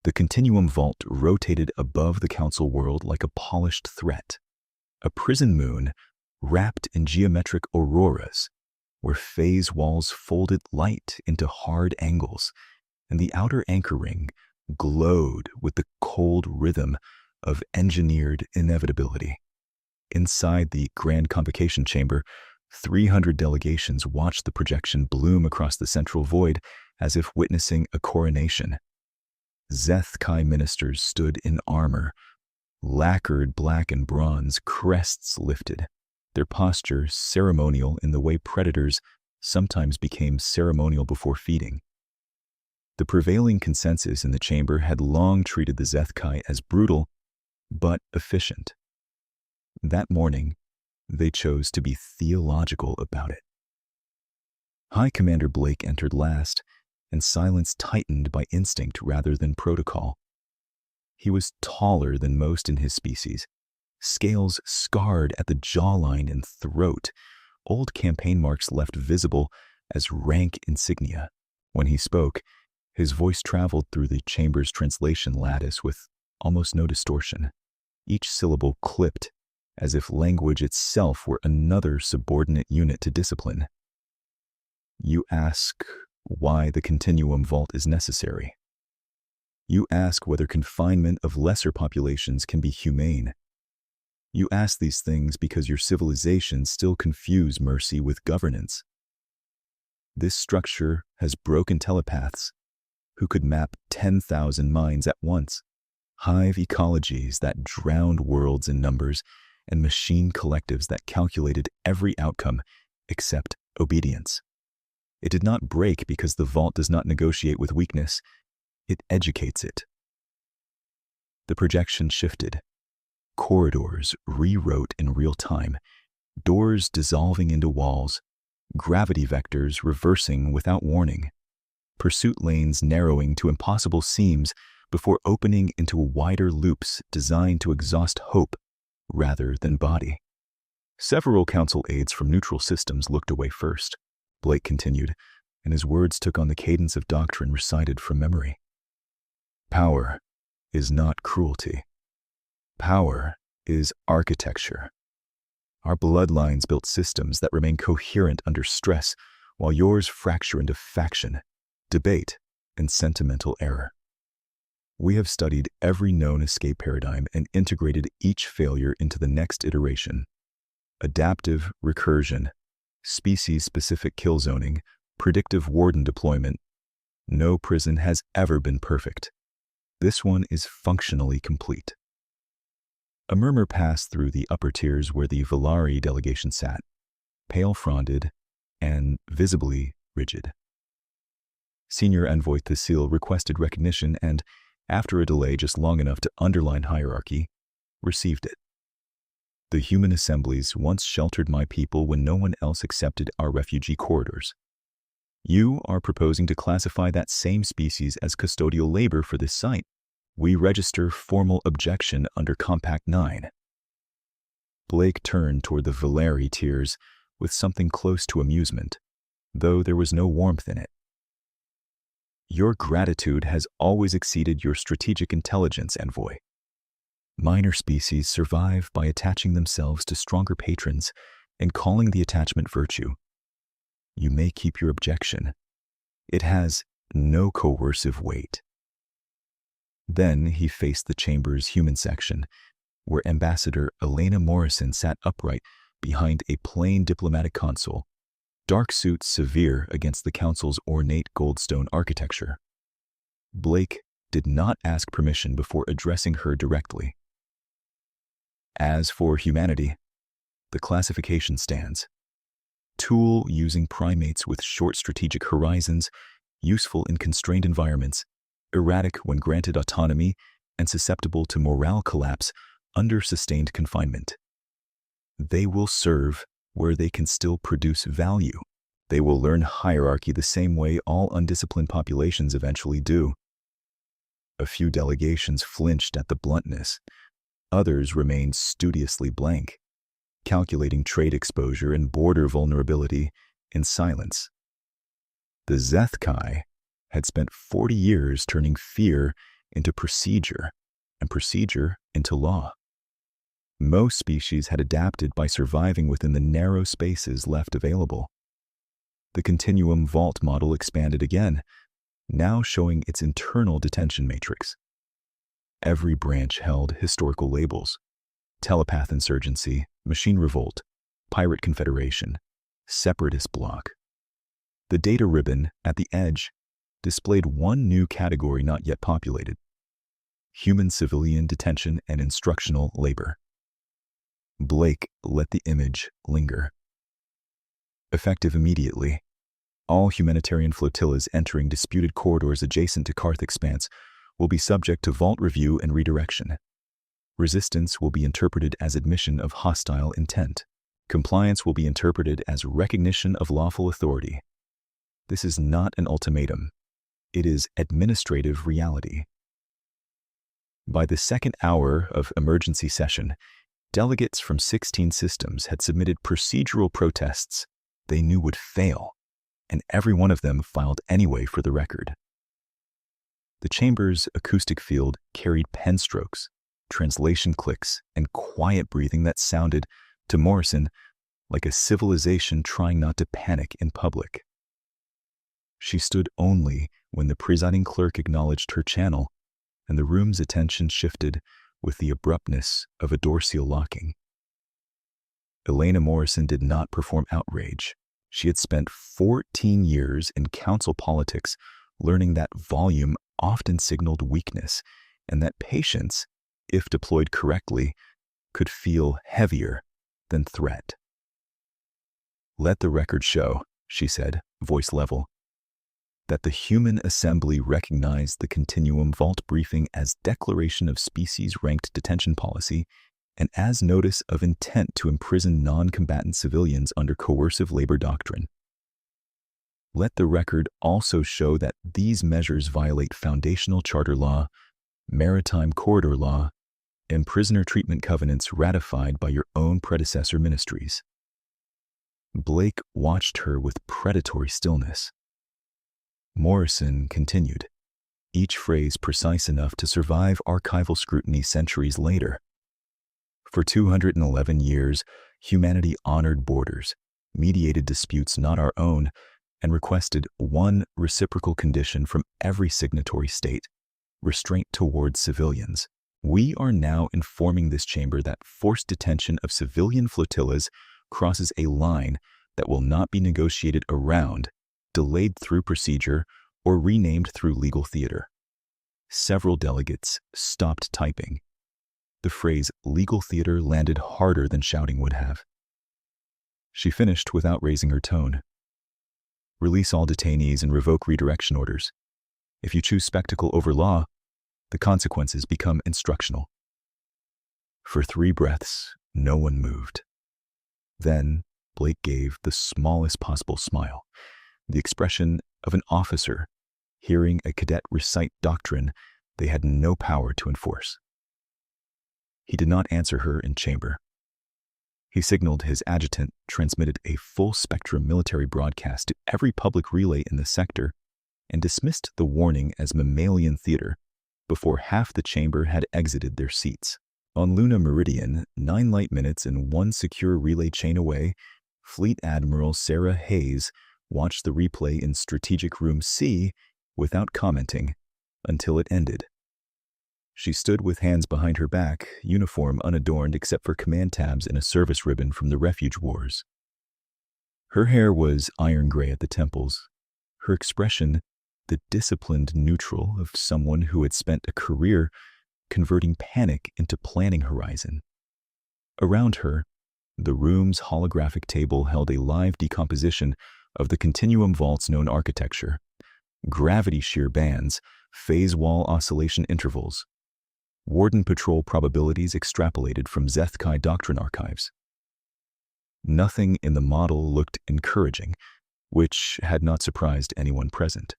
The continuum vault rotated above the council world like a polished threat, a prison moon wrapped in geometric auroras, where phase walls folded light into hard angles, and the outer anchor ring glowed with the cold rhythm of engineered inevitability. Inside the Grand Convocation Chamber, 300 delegations watched the projection bloom across the central void as if witnessing a coronation. Zeth-Kai ministers stood in armor, lacquered black and bronze, crests lifted, their posture ceremonial in the way predators sometimes became ceremonial before feeding. The prevailing consensus in the chamber had long treated the Zeth-Kai as brutal, but efficient. That morning, they chose to be theological about it. High Commander Blake entered last, and silence tightened by instinct rather than protocol. He was taller than most in his species, scales scarred at the jawline and throat, old campaign marks left visible as rank insignia. When he spoke, his voice traveled through the chamber's translation lattice with almost no distortion, each syllable clipped as if language itself were another subordinate unit to discipline. You ask why the continuum vault is necessary. You ask whether confinement of lesser populations can be humane. You ask these things because your civilizations still confuse mercy with governance. This structure has broken telepaths who could map 10,000 minds at once, hive ecologies that drowned worlds in numbers, and machine collectives that calculated every outcome except obedience. It did not break because the vault does not negotiate with weakness. It educates it. The projection shifted. Corridors rewrote in real time, doors dissolving into walls, gravity vectors reversing without warning, pursuit lanes narrowing to impossible seams before opening into wider loops designed to exhaust hope rather than body. Several council aides from neutral systems looked away first. Blake continued, and his words took on the cadence of doctrine recited from memory. Power is not cruelty. Power is architecture. Our bloodlines built systems that remain coherent under stress, while yours fracture into faction, debate, and sentimental error. We have studied every known escape paradigm and integrated each failure into the next iteration. Adaptive recursion, species-specific kill zoning, predictive warden deployment. No prison has ever been perfect. This one is functionally complete. A murmur passed through the upper tiers where the Valari delegation sat, pale-fronded and visibly rigid. Senior Envoy Thassil requested recognition and, after a delay just long enough to underline hierarchy, received it. The human assemblies once sheltered my people when no one else accepted our refugee corridors. You are proposing to classify that same species as custodial labor for this site. We register formal objection under Compact 9. Blake turned toward the Valeri tiers with something close to amusement, though there was no warmth in it. Your gratitude has always exceeded your strategic intelligence, Envoy. Minor species survive by attaching themselves to stronger patrons and calling the attachment virtue. You may keep your objection. It has no coercive weight. Then he faced the chamber's human section, where Ambassador Elena Morrison sat upright behind a plain diplomatic console, dark suit severe against the council's ornate goldstone architecture. Blake did not ask permission before addressing her directly. As for humanity, the classification stands. Tool using primates with short strategic horizons, useful in constrained environments, erratic when granted autonomy, and susceptible to morale collapse under sustained confinement. They will serve where they can still produce value. They will learn hierarchy the same way all undisciplined populations eventually do. A few delegations flinched at the bluntness. Others remained studiously blank, calculating trade exposure and border vulnerability in silence. The Zeth-Kai had spent 40 years turning fear into procedure, and procedure into law. Most species had adapted by surviving within the narrow spaces left available. The continuum vault model expanded again, now showing its internal detention matrix. Every branch held historical labels: telepath insurgency, machine revolt, pirate confederation, separatist bloc. The data ribbon at the edge displayed one new category not yet populated: human civilian detention and instructional labor. Blake let the image linger. Effective immediately, all humanitarian flotillas entering disputed corridors adjacent to Karth Expanse will be subject to vault review and redirection. Resistance will be interpreted as admission of hostile intent. Compliance will be interpreted as recognition of lawful authority. This is not an ultimatum. It is administrative reality. By the second hour of emergency session, delegates from 16 systems had submitted procedural protests they knew would fail, and every one of them filed anyway for the record. The chamber's acoustic field carried pen strokes, translation clicks, and quiet breathing that sounded, to Morrison, like a civilization trying not to panic in public. She stood only when the presiding clerk acknowledged her channel, and the room's attention shifted with the abruptness of a door seal locking. Elena Morrison did not perform outrage. She had spent 14 years in council politics learning that volume often signaled weakness, and that patience, if deployed correctly, could feel heavier than threat. "Let the record show," she said, voice level, "that the human assembly recognized the Continuum Vault briefing as declaration of species-ranked detention policy and as notice of intent to imprison non-combatant civilians under coercive labor doctrine. Let the record also show that these measures violate foundational charter law, maritime corridor law, and prisoner treatment covenants ratified by your own predecessor ministries." Blake watched her with predatory stillness. Morrison continued, each phrase precise enough to survive archival scrutiny centuries later. "For 211 years, humanity honored borders, mediated disputes not our own, and requested one reciprocal condition from every signatory state: restraint toward civilians. We are now informing this chamber that forced detention of civilian flotillas crosses a line that will not be negotiated around, delayed through procedure, or renamed through legal theater." Several delegates stopped typing. The phrase legal theater landed harder than shouting would have. She finished without raising her tone. "Release all detainees and revoke redirection orders. If you choose spectacle over law, the consequences become instructional." For 3 breaths, no one moved. Then Blake gave the smallest possible smile, the expression of an officer hearing a cadet recite doctrine they had no power to enforce. He did not answer her in chamber. He signaled his adjutant transmitted a full-spectrum military broadcast to every public relay in the sector and dismissed the warning as mammalian theater before half the chamber had exited their seats. On Luna Meridian, 9 light minutes and 1 secure relay chain away, Fleet Admiral Sarah Hayes watched the replay in Strategic Room C without commenting until it ended. She stood with hands behind her back, uniform unadorned except for command tabs and a service ribbon from the Refuge Wars. Her hair was iron gray at the temples, her expression the disciplined neutral of someone who had spent a career converting panic into planning horizon. Around her, the room's holographic table held a live decomposition of the Continuum Vault's known architecture: gravity shear bands, phase wall oscillation intervals, Warden Patrol probabilities extrapolated from Zethkai doctrine archives. Nothing in the model looked encouraging, which had not surprised anyone present.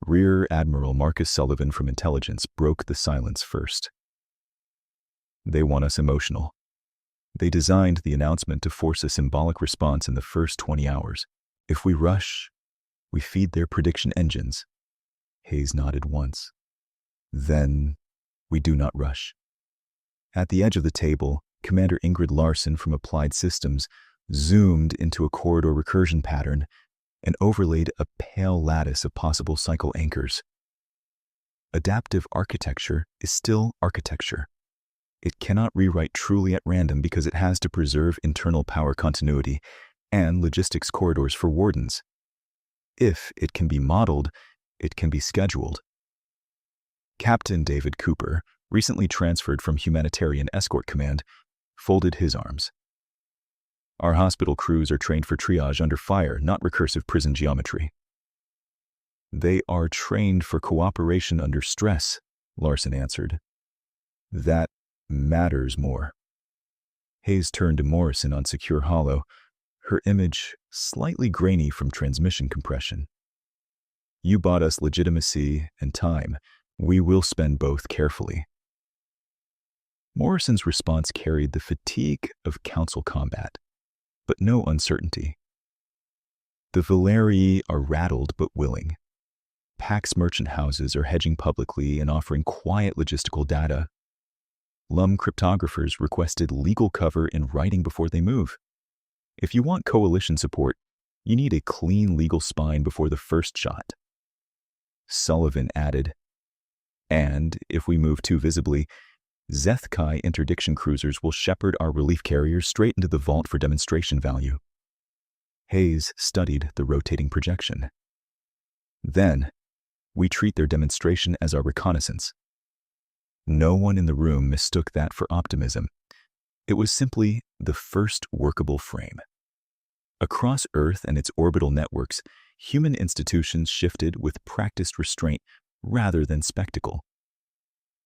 Rear Admiral Marcus Sullivan from Intelligence broke the silence first. "They want us emotional. They designed the announcement to force a symbolic response in the first 20 hours. If we rush, we feed their prediction engines." Hayes nodded once. Then we do not rush. At the edge of the table, Commander Ingrid Larson from Applied Systems zoomed into a corridor recursion pattern and overlaid a pale lattice of possible cycle anchors. Adaptive architecture is still architecture. It cannot rewrite truly at random because it has to preserve internal power continuity and logistics corridors for wardens. If it can be modeled, it can be scheduled. Captain David Cooper, recently transferred from Humanitarian Escort Command, folded his arms. Our hospital crews are trained for triage under fire, not recursive prison geometry. They are trained for cooperation under stress, Larson answered. That matters more. Hayes turned to Morrison on Secure Hollow, her image slightly grainy from transmission compression. You bought us legitimacy and time. We will spend both carefully. Morrison's response carried the fatigue of council combat, but no uncertainty. The Valeri are rattled but willing. Pax merchant houses are hedging publicly and offering quiet logistical data. Lum cryptographers requested legal cover in writing before they move. If you want coalition support, you need a clean legal spine before the first shot. Sullivan added, and if we move too visibly, Zethkai interdiction cruisers will shepherd our relief carriers straight into the vault for demonstration value. Hayes studied the rotating projection. Then, we treat their demonstration as our reconnaissance. No one in the room mistook that for optimism. It was simply the first workable frame. Across Earth and its orbital networks, human institutions shifted with practiced restraint rather than spectacle.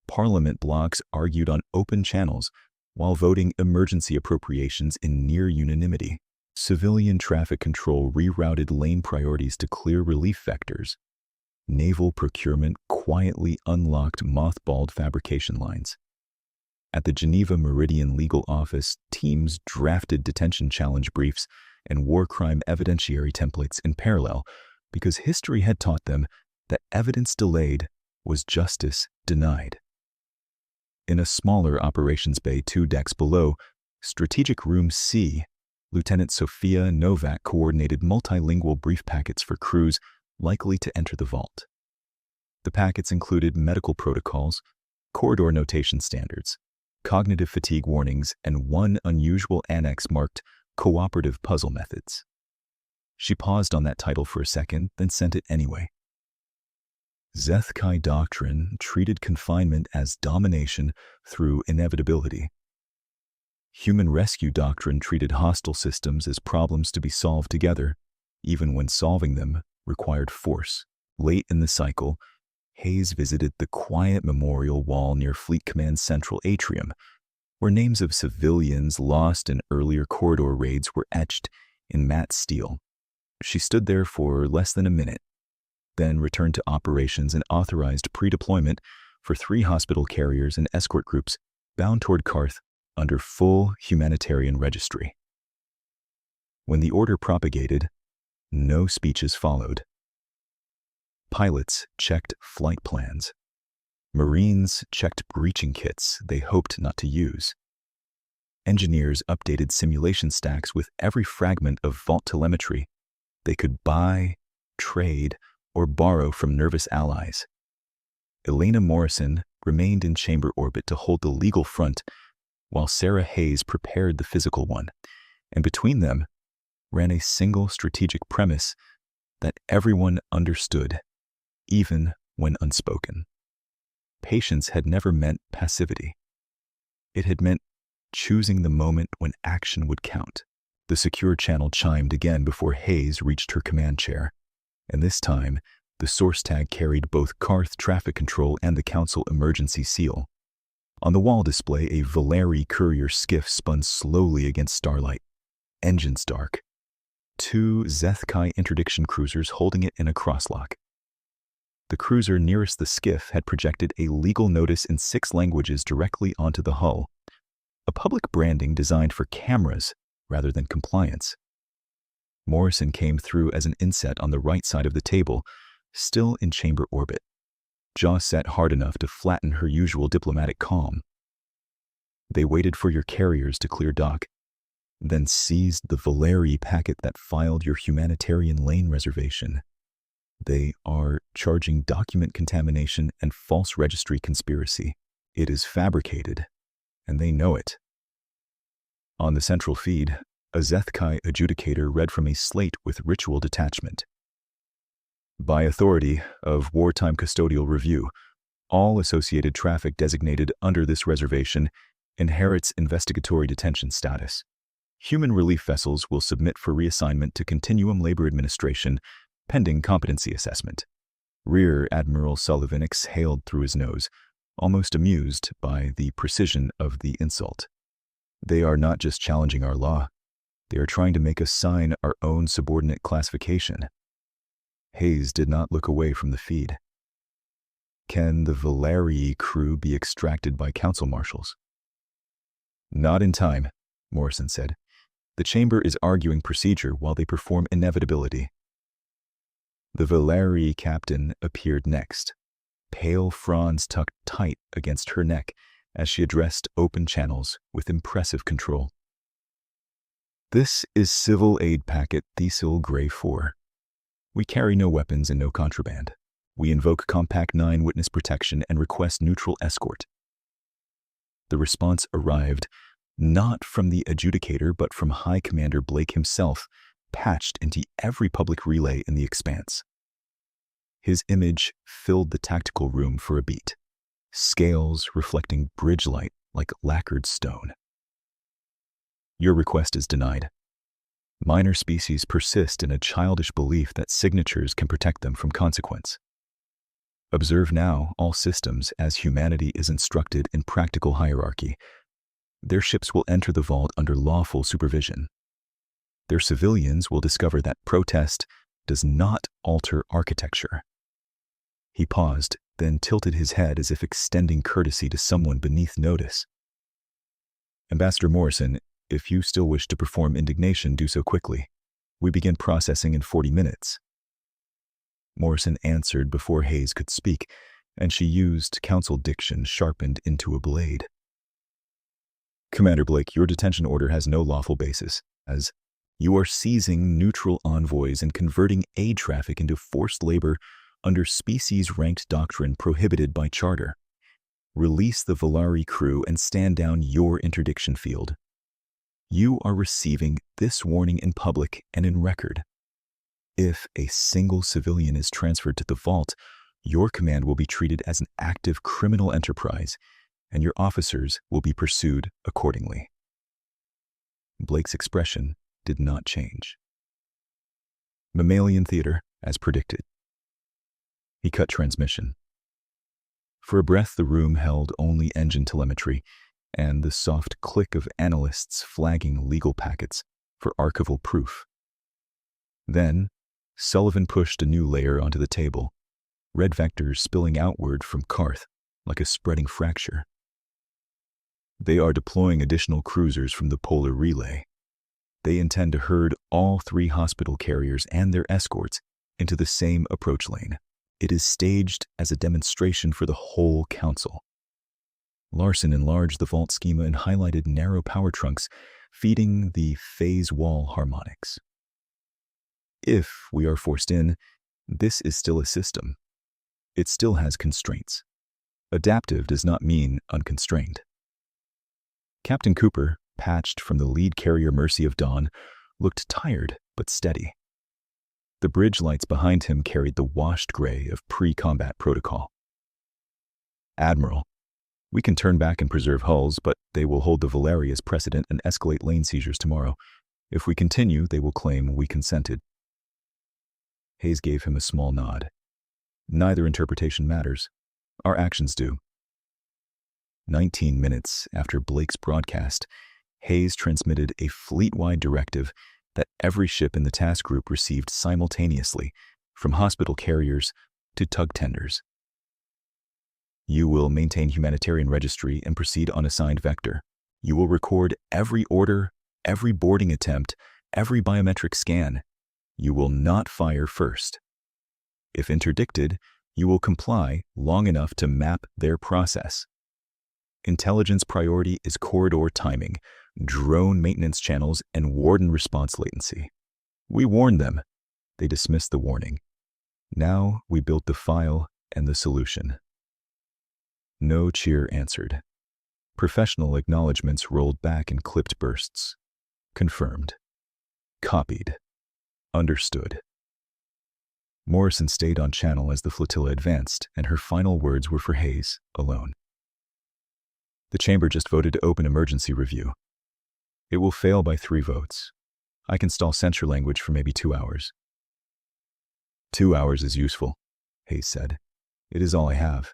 Parliament blocs argued on open channels while voting emergency appropriations in near unanimity. Civilian traffic control rerouted lane priorities to clear relief vectors. Naval procurement quietly unlocked mothballed fabrication lines. At the Geneva Meridian Legal Office, teams drafted detention challenge briefs and war crime evidentiary templates in parallel because history had taught them that evidence delayed was justice denied. In a smaller operations bay 2 decks below, Strategic Room C, Lieutenant Sophia Novak coordinated multilingual brief packets for crews likely to enter the vault. The packets included medical protocols, corridor notation standards, cognitive fatigue warnings, and one unusual annex marked Cooperative Puzzle Methods. She paused on that title for a second, then sent it anyway. Zethkai doctrine treated confinement as domination through inevitability. Human rescue doctrine treated hostile systems as problems to be solved together, even when solving them required force. Late in the cycle, Hayes visited the quiet memorial wall near Fleet Command's central atrium, where names of civilians lost in earlier corridor raids were etched in matte steel. She stood there for less than a minute, then returned to operations and authorized pre-deployment for 3 hospital carriers and escort groups bound toward Karth under full humanitarian registry. When the order propagated, no speeches followed. Pilots checked flight plans. Marines checked breaching kits they hoped not to use. Engineers updated simulation stacks with every fragment of vault telemetry they could buy, trade, or borrow from nervous allies. Elena Morrison remained in chamber orbit to hold the legal front, while Sarah Hayes prepared the physical one, and between them ran a single strategic premise that everyone understood, even when unspoken. Patience had never meant passivity. It had meant choosing the moment when action would count. The secure channel chimed again before Hayes reached her command chair, and this time the source tag carried both Karth traffic control and the Council emergency seal. On the wall display, a Valeri courier skiff spun slowly against starlight, engines dark. 2 Zethkai interdiction cruisers holding it in a crosslock. The cruiser nearest the skiff had projected a legal notice in 6 languages directly onto the hull, a public branding designed for cameras rather than compliance. Morrison came through as an inset on the right side of the table, still in chamber orbit. jaw set hard enough to flatten her usual diplomatic calm. They waited for your carriers to clear dock, then seized the Valeri packet that filed your humanitarian lane reservation. They are charging document contamination and false registry conspiracy. It is fabricated, and they know it. On the central feed, a Zethkai adjudicator read from a slate with ritual detachment. By authority of Wartime Custodial Review, all associated traffic designated under this reservation inherits investigatory detention status. Human relief vessels will submit for reassignment to Continuum Labor Administration pending competency assessment. Rear Admiral Sullivan exhaled through his nose, almost amused by the precision of the insult. They are not just challenging our law, they are trying to make us sign our own subordinate classification. Hayes did not look away from the feed. Can the Valeri crew be extracted by council marshals? Not in time, Morrison said. The chamber is arguing procedure while they perform inevitability. The Valeri captain appeared next, pale fronds tucked tight against her neck as she addressed open channels with impressive control. This is Civil Aid Packet Thesil Gray 4. We carry no weapons and no contraband. We invoke Compact 9 witness protection and request neutral escort. The response arrived not from the adjudicator but from High Commander Blake himself, patched into every public relay in the expanse. His image filled the tactical room for a beat, scales reflecting bridge light like lacquered stone. Your request is denied. Minor species persist in a childish belief that signatures can protect them from consequence. Observe now all systems as humanity is instructed in practical hierarchy. Their ships will enter the vault under lawful supervision. Their civilians will discover that protest does not alter architecture. He paused, then tilted his head as if extending courtesy to someone beneath notice. Ambassador Morrison, if you still wish to perform indignation, do so quickly. We begin processing in 40 minutes. Morrison answered before Hayes could speak, and she used council diction sharpened into a blade. Commander Blake, your detention order has no lawful basis, as you are seizing neutral envoys and converting aid traffic into forced labor under species-ranked doctrine prohibited by charter. Release the Valeri crew and stand down your interdiction field. You are receiving this warning in public and in record. If a single civilian is transferred to the vault, your command will be treated as an active criminal enterprise, and your officers will be pursued accordingly. Blake's expression did not change. Mammalian theater, as predicted. He cut transmission. For a breath, the room held only engine telemetry and the soft click of analysts flagging legal packets for archival proof. Then, Sullivan pushed a new layer onto the table, red vectors spilling outward from Karth like a spreading fracture. They are deploying additional cruisers from the polar relay. They intend to herd all 3 hospital carriers and their escorts into the same approach lane. It is staged as a demonstration for the whole council. Larson enlarged the vault schema and highlighted narrow power trunks feeding the phase wall harmonics. If we are forced in, this is still a system. It still has constraints. Adaptive does not mean unconstrained. Captain Cooper, patched from the lead carrier Mercy of Dawn, looked tired but steady. The bridge lights behind him carried the washed gray of pre-combat protocol. Admiral, we can turn back and preserve hulls, but they will hold the Valeri as precedent and escalate lane seizures tomorrow. If we continue, they will claim we consented. Hayes gave him a small nod. Neither interpretation matters. Our actions do. 19 minutes after Blake's broadcast, Hayes transmitted a fleet-wide directive that every ship in the task group received simultaneously, from hospital carriers to tug tenders. You will maintain humanitarian registry and proceed on assigned vector. You will record every order, every boarding attempt, every biometric scan. You will not fire first. If interdicted, You will comply long enough to map their process. Intelligence priority is corridor timing, drone maintenance channels, and warden response latency. We warned them. They dismissed the warning. Now we built the file and the solution. No cheer answered. Professional acknowledgments rolled back in clipped bursts. Confirmed. Copied. Understood. Morrison stayed on channel as the flotilla advanced, and her final words were for Hayes, alone. The chamber just voted to open emergency review. It will fail by 3 votes. I can stall censure language for maybe 2 hours. 2 hours is useful, Hayes said. It is all I have.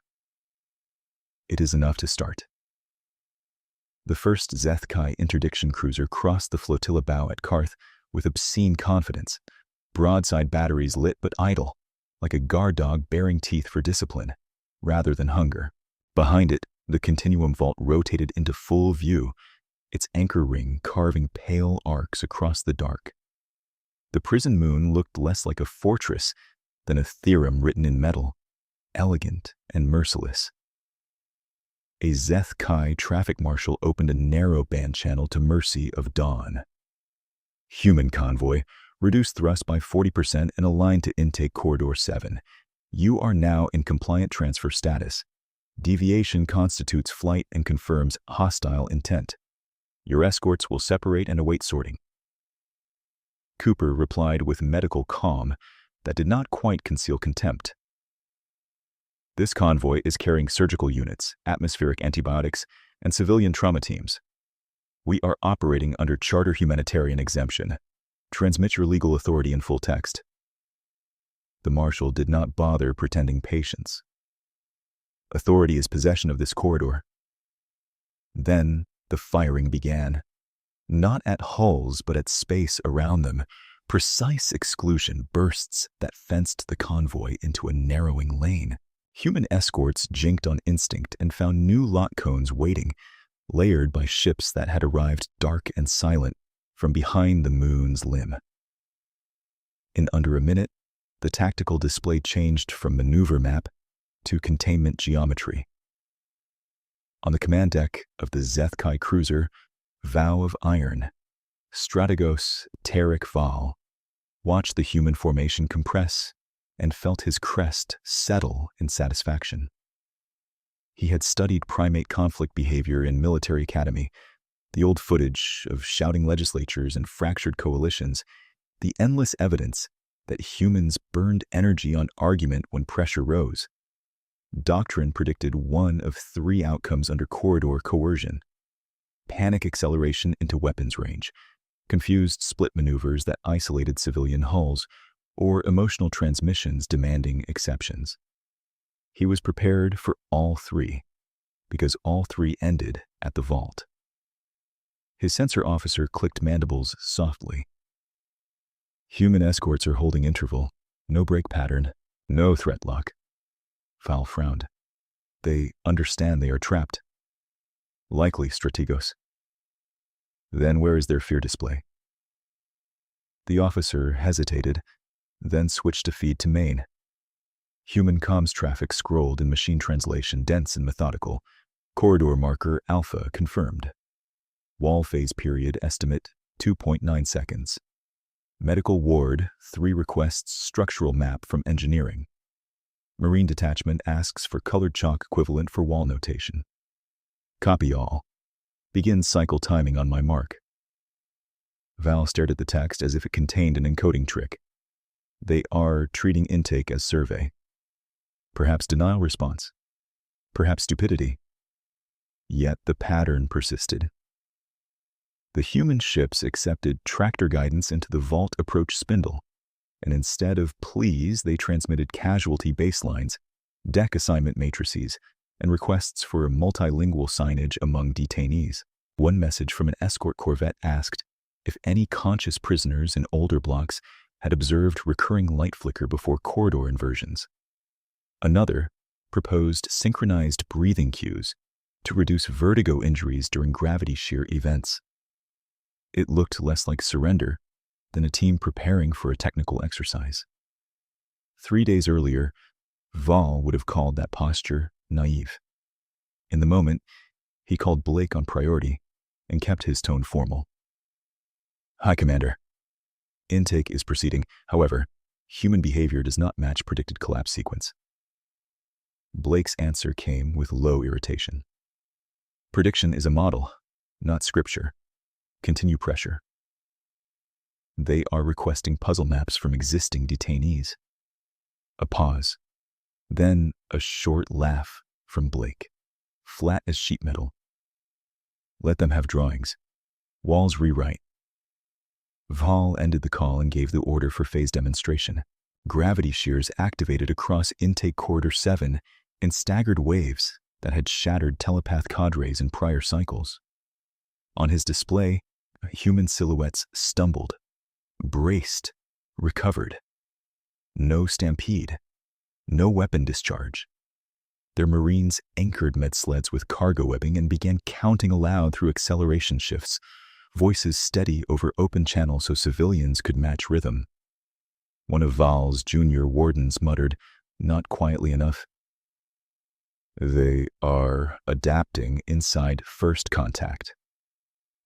It is enough to start. The first Zeth-Kai interdiction cruiser crossed the flotilla bow at Karth with obscene confidence, broadside batteries lit but idle, like a guard dog baring teeth for discipline, rather than hunger. Behind it, the Continuum Vault rotated into full view, its anchor ring carving pale arcs across the dark. The prison moon looked less like a fortress than a theorem written in metal, elegant and merciless. A Zeth-Kai traffic marshal opened a narrow band channel to mercy of dawn. Human convoy, reduce thrust by 40% and align to intake corridor 7. You are now in compliant transfer status. Deviation constitutes flight and confirms hostile intent. Your escorts will separate and await sorting. Cooper replied with medical calm that did not quite conceal contempt. This convoy is carrying surgical units, atmospheric antibiotics, and civilian trauma teams. We are operating under charter humanitarian exemption. Transmit your legal authority in full text. The marshal did not bother pretending patience. Authority is possession of this corridor. Then the firing began. Not at hulls, but at space around them. Precise exclusion bursts that fenced the convoy into a narrowing lane. Human escorts jinked on instinct and found new lot cones waiting, layered by ships that had arrived dark and silent from behind the moon's limb. In under a minute, the tactical display changed from maneuver map to containment geometry. On the command deck of the Zeth-Kai cruiser, Vow of Iron, Strategos Tarek Val watched the human formation compress and felt his crest settle in satisfaction. He had studied primate conflict behavior in military academy, the old footage of shouting legislatures and fractured coalitions, the endless evidence that humans burned energy on argument when pressure rose. Doctrine predicted one of 3 outcomes under corridor coercion: panic acceleration into weapons range, confused split maneuvers that isolated civilian hulls, or emotional transmissions demanding exceptions. He was prepared for all 3, because all 3 ended at the vault. His sensor officer clicked mandibles softly. Human escorts are holding interval, no break pattern, no threat lock. Val frowned. They understand they are trapped. Likely, Strategos. Then where is their fear display? The officer hesitated, then switched to feed to main. Human comms traffic scrolled in machine translation, dense and methodical. Corridor marker Alpha confirmed. Wall phase period estimate 2.9 seconds. Medical ward 3 requests structural map from engineering. Marine detachment asks for colored chalk equivalent for wall notation. Copy all. Begin cycle timing on my mark. Val stared at the text as if it contained an encoding trick. They are treating intake as survey. Perhaps denial response. Perhaps stupidity. Yet the pattern persisted. The human ships accepted tractor guidance into the vault approach spindle, and instead of pleas, they transmitted casualty baselines, deck assignment matrices, and requests for multilingual signage among detainees. One message from an escort corvette asked if any conscious prisoners in older blocks had observed recurring light flicker before corridor inversions. Another proposed synchronized breathing cues to reduce vertigo injuries during gravity shear events. It looked less like surrender than a team preparing for a technical exercise. 3 days earlier, Vol would have called that posture naive. In the moment, he called Blake on priority and kept his tone formal. "Hi, Commander. Intake is proceeding. However, human behavior does not match predicted collapse sequence." Blake's answer came with low irritation. "Prediction is a model, not scripture. Continue pressure." "They are requesting puzzle maps from existing detainees." A pause. Then a short laugh from Blake, flat as sheet metal. "Let them have drawings. Walls rewrite." Vol ended the call and gave the order for phase demonstration. Gravity shears activated across Intake Corridor 7 in staggered waves that had shattered telepath cadres in prior cycles. On his display, human silhouettes stumbled, braced, recovered. No stampede, no weapon discharge. Their Marines anchored med sleds with cargo webbing and began counting aloud through acceleration shifts, voices steady over open channels so civilians could match rhythm. One of Val's junior wardens muttered, not quietly enough, "They are adapting inside first contact."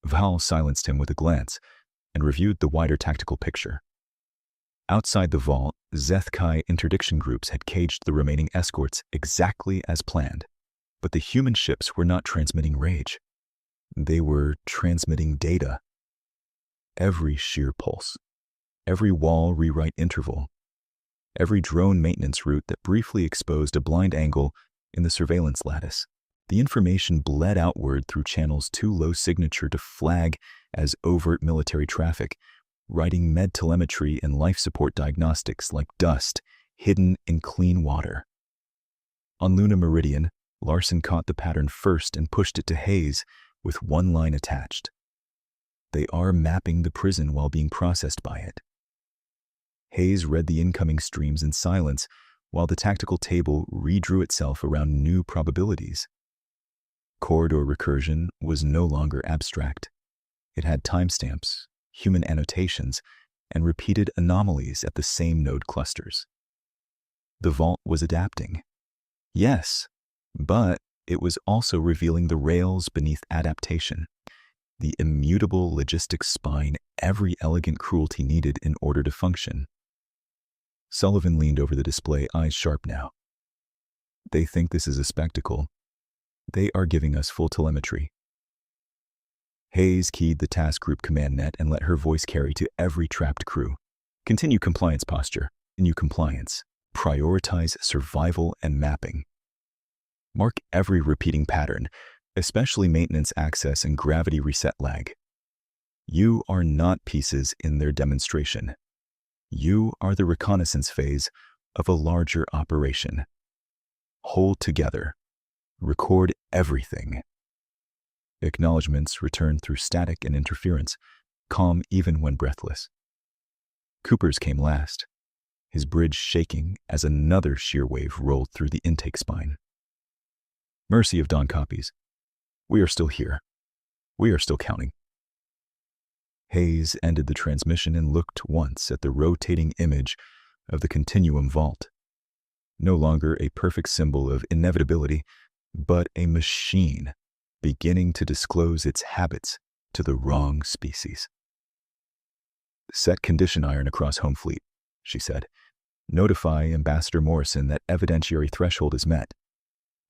Val silenced him with a glance and reviewed the wider tactical picture. Outside the vault, Zethkai interdiction groups had caged the remaining escorts exactly as planned, but the human ships were not transmitting rage. They were transmitting data. Every shear pulse, every wall rewrite interval, every drone maintenance route that briefly exposed a blind angle in the surveillance lattice. The information bled outward through channels too low signature to flag as overt military traffic, writing med telemetry and life support diagnostics like dust hidden in clean water. On Luna Meridian, Larson caught the pattern first and pushed it to Hayes with one line attached. "They are mapping the prison while being processed by it." Hayes read the incoming streams in silence while the tactical table redrew itself around new probabilities. Corridor recursion was no longer abstract. It had timestamps, human annotations, and repeated anomalies at the same node clusters. The vault was adapting. Yes, but it was also revealing the rails beneath adaptation, the immutable logistic spine every elegant cruelty needed in order to function. Sullivan leaned over the display, eyes sharp now. "They think this is a spectacle. They are giving us full telemetry." Hayes keyed the task group command net and let her voice carry to every trapped crew. "Continue compliance posture. Continue compliance. Prioritize survival and mapping. Mark every repeating pattern, especially maintenance access and gravity reset lag. You are not pieces in their demonstration. You are the reconnaissance phase of a larger operation. Hold together. Record everything." Acknowledgements returned through static and interference, calm even when breathless. Cooper's came last, his bridge shaking as another shear wave rolled through the intake spine. "Mercy of Dawn copies. We are still here. We are still counting." Hayes ended the transmission and looked once at the rotating image of the continuum vault. No longer a perfect symbol of inevitability, but a machine beginning to disclose its habits to the wrong species. "Set condition iron across home fleet," she said. "Notify Ambassador Morrison that evidentiary threshold is met.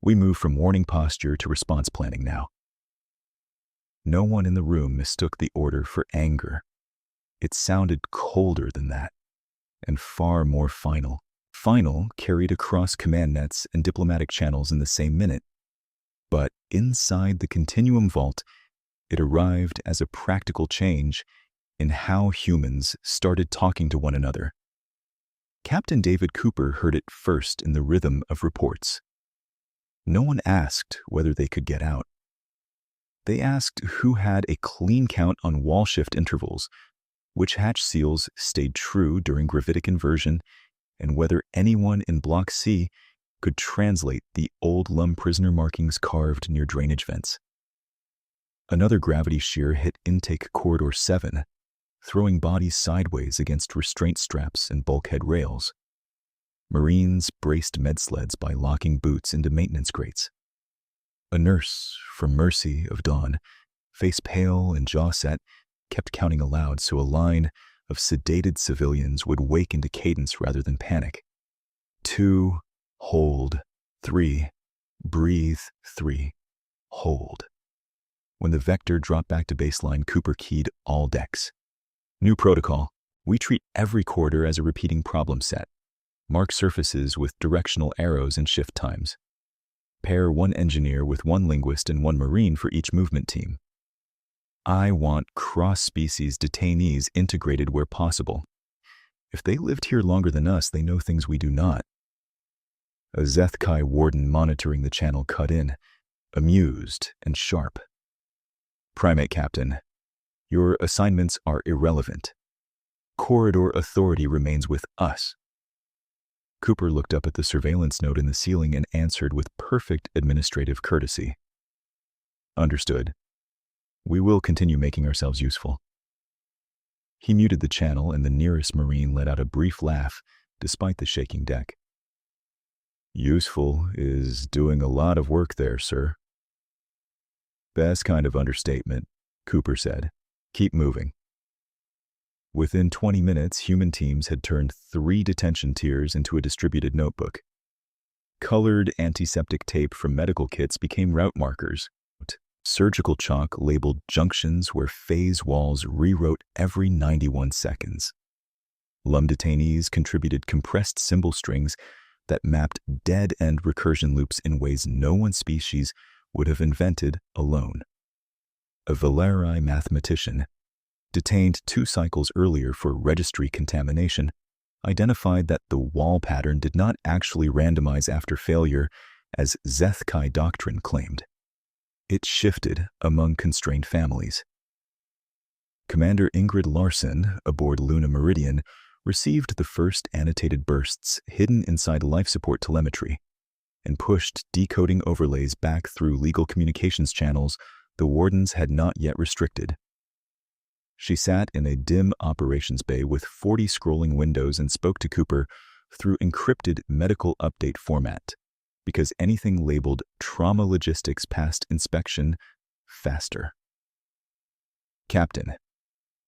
We move from warning posture to response planning now." No one in the room mistook the order for anger. It sounded colder than that, and far more final. Final carried across command nets and diplomatic channels in the same minute. But inside the continuum vault, it arrived as a practical change in how humans started talking to one another. Captain David Cooper heard it first in the rhythm of reports. No one asked whether they could get out. They asked who had a clean count on wall shift intervals, which hatch seals stayed true during gravitic inversion, and whether anyone in Block C could translate the old Lum prisoner markings carved near drainage vents. Another gravity shear hit intake corridor 7, throwing bodies sideways against restraint straps and bulkhead rails. Marines braced med sleds by locking boots into maintenance grates. A nurse from Mercy of Dawn, face pale and jaw set, kept counting aloud so a line of sedated civilians would wake into cadence rather than panic. 2, hold, 3, breathe, 3, hold. When the vector dropped back to baseline, Cooper keyed all decks. New protocol. We treat every corridor as a repeating problem set. Mark surfaces with directional arrows and shift times. Pair one engineer with one linguist and one marine for each movement team. I want cross-species detainees integrated where possible. If they lived here longer than us, they know things we do not. A Zethkai warden monitoring the channel cut in, amused and sharp. Primate Captain, your assignments are irrelevant. Corridor authority remains with us. Cooper looked up at the surveillance node in the ceiling and answered with perfect administrative courtesy. Understood. We will continue making ourselves useful. He muted the channel and the nearest Marine let out a brief laugh despite the shaking deck. Useful is doing a lot of work there, sir. Best kind of understatement, Cooper said. Keep moving. Within 20 minutes, human teams had turned 3 detention tiers into a distributed notebook. Colored antiseptic tape from medical kits became route markers. Surgical chalk labeled junctions where phase walls rewrote every 91 seconds. LUM detainees contributed compressed symbol strings that mapped dead-end recursion loops in ways no one species would have invented alone. A Valeri mathematician, detained 2 cycles earlier for registry contamination, identified that the wall pattern did not actually randomize after failure as Zethkai doctrine claimed. It shifted among constrained families. Commander Ingrid Larson, aboard Luna Meridian, received the first annotated bursts hidden inside life support telemetry and pushed decoding overlays back through legal communications channels the wardens had not yet restricted. She sat in a dim operations bay with 40 scrolling windows and spoke to Cooper through encrypted medical update format, because anything labeled trauma logistics passed inspection faster. Captain,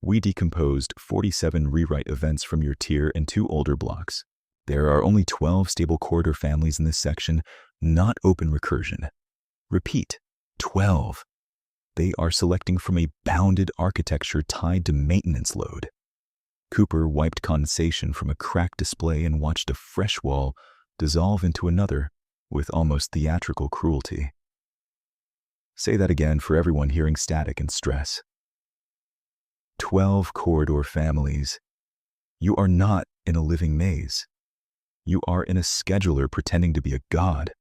we decomposed 47 rewrite events from your tier and 2 older blocks. There are only 12 stable corridor families in this section, not open recursion. Repeat, 12. They are selecting from a bounded architecture tied to maintenance load. Cooper wiped condensation from a cracked display and watched a fresh wall dissolve into another with almost theatrical cruelty. Say that again for everyone hearing static and stress. 12 corridor families. You are not in a living maze. You are in a scheduler pretending to be a god.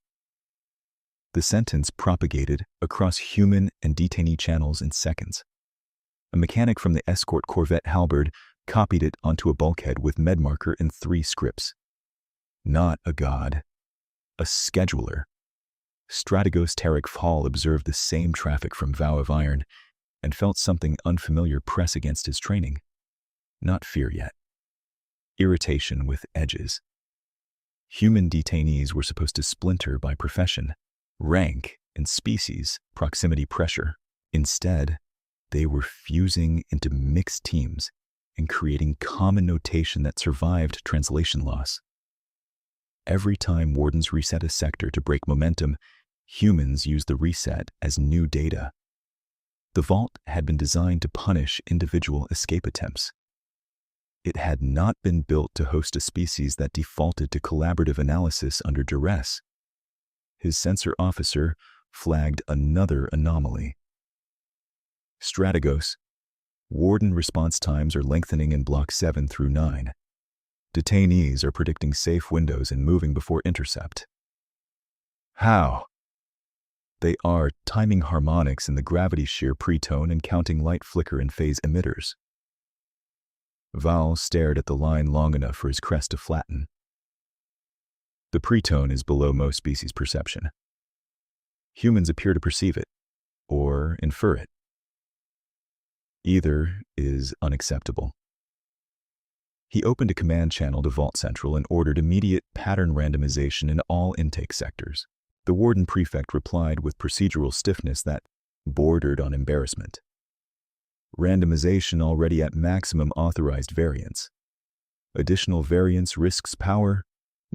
The sentence propagated across human and detainee channels in seconds. A mechanic from the escort corvette Halberd copied it onto a bulkhead with medmarker in 3 scripts. Not a god. A scheduler. Strategos Tarek Fall observed the same traffic from Vow of Iron and felt something unfamiliar press against his training. Not fear yet. Irritation with edges. Human detainees were supposed to splinter by profession, rank, and species proximity pressure. Instead, they were fusing into mixed teams and creating common notation that survived translation loss. Every time wardens reset a sector to break momentum, humans used the reset as new data. The vault had been designed to punish individual escape attempts. It had not been built to host a species that defaulted to collaborative analysis under duress. His sensor officer flagged another anomaly. Strategos, warden response times are lengthening in Block 7 through 9. Detainees are predicting safe windows and moving before intercept. How? They are timing harmonics in the gravity shear pretone and counting light flicker and phase emitters. Val stared at the line long enough for his crest to flatten. The pretone is below most species' perception. Humans appear to perceive it, or infer it. Either is unacceptable. He opened a command channel to Vault Central and ordered immediate pattern randomization in all intake sectors. The warden prefect replied with procedural stiffness that bordered on embarrassment. Randomization already at maximum authorized variance. Additional variance risks power,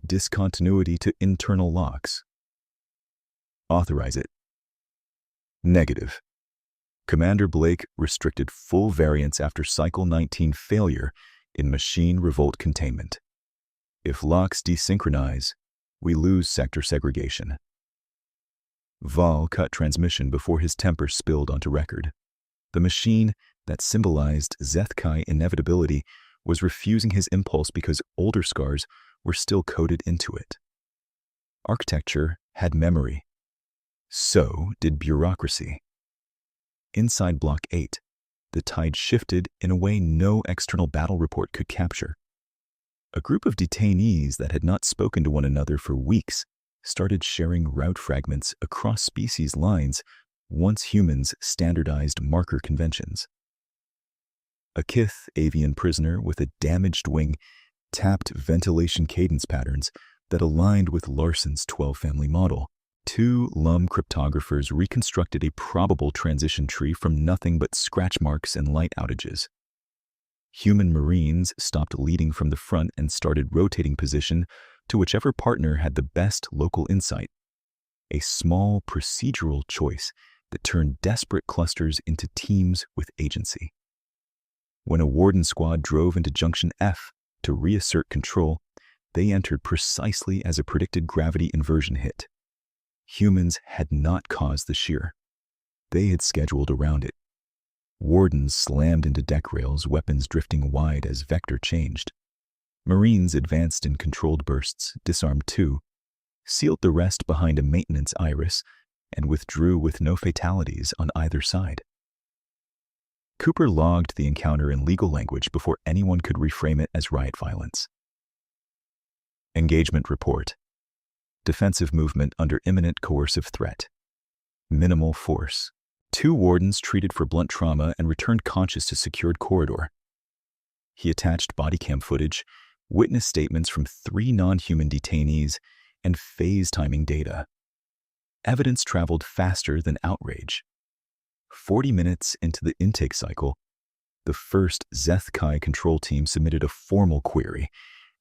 discontinuity to internal locks. Authorize it. Negative. Commander Blake restricted full variance after Cycle 19 failure in machine revolt containment. If locks desynchronize, we lose sector segregation. Val cut transmission before his temper spilled onto record. The machine that symbolized Zethkai inevitability was refusing his impulse because older scars were still coded into it. Architecture had memory. So did bureaucracy. Inside Block 8, the tide shifted in a way no external battle report could capture. A group of detainees that had not spoken to one another for weeks started sharing route fragments across species lines once humans standardized marker conventions. A Kith avian prisoner with a damaged wing tapped ventilation cadence patterns that aligned with Larson's 12 family model. 2 LUM cryptographers reconstructed a probable transition tree from nothing but scratch marks and light outages. Human Marines stopped leading from the front and started rotating position to whichever partner had the best local insight. A small procedural choice that turned desperate clusters into teams with agency. When a warden squad drove into Junction F to reassert control, they entered precisely as a predicted gravity inversion hit. Humans had not caused the shear. They had scheduled around it. Wardens slammed into deck rails, weapons drifting wide as vector changed. Marines advanced in controlled bursts, disarmed 2, sealed the rest behind a maintenance iris, and withdrew with no fatalities on either side. Cooper logged the encounter in legal language before anyone could reframe it as riot violence. Engagement report. Defensive movement under imminent coercive threat. Minimal force. 2 wardens treated for blunt trauma and returned conscious to secured corridor. He attached body cam footage, witness statements from 3 non-human detainees, and phase timing data. Evidence traveled faster than outrage. 40 minutes into the intake cycle, the first Zethkai control team submitted a formal query,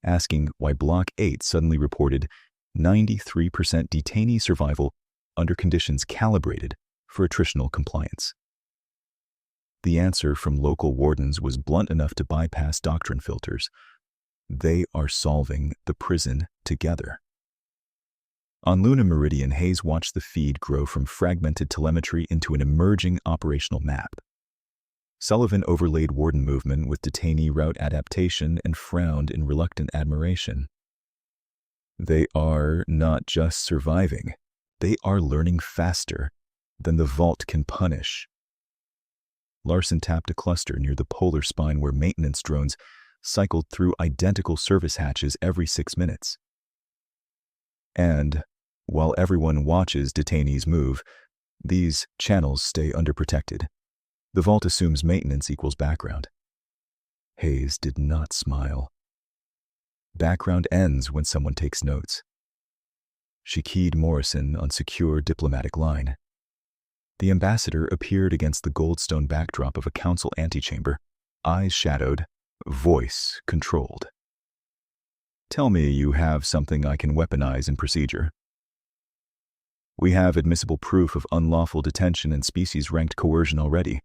asking why Block 8 suddenly reported 93% detainee survival under conditions calibrated for attritional compliance. The answer from local wardens was blunt enough to bypass doctrine filters. They are solving the prison together. On Luna Meridian, Hayes watched the feed grow from fragmented telemetry into an emerging operational map. Sullivan overlaid warden movement with detainee route adaptation and frowned in reluctant admiration. They are not just surviving, they are learning faster than the vault can punish. Larson tapped a cluster near the polar spine where maintenance drones cycled through identical service hatches every 6 minutes. And, while everyone watches detainees move, these channels stay underprotected. The vault assumes maintenance equals background. Hayes did not smile. Background ends when someone takes notes. She keyed Morrison on secure diplomatic line. The ambassador appeared against the goldstone backdrop of a council antechamber, eyes shadowed, voice controlled. Tell me you have something I can weaponize in procedure. We have admissible proof of unlawful detention and species-ranked coercion already.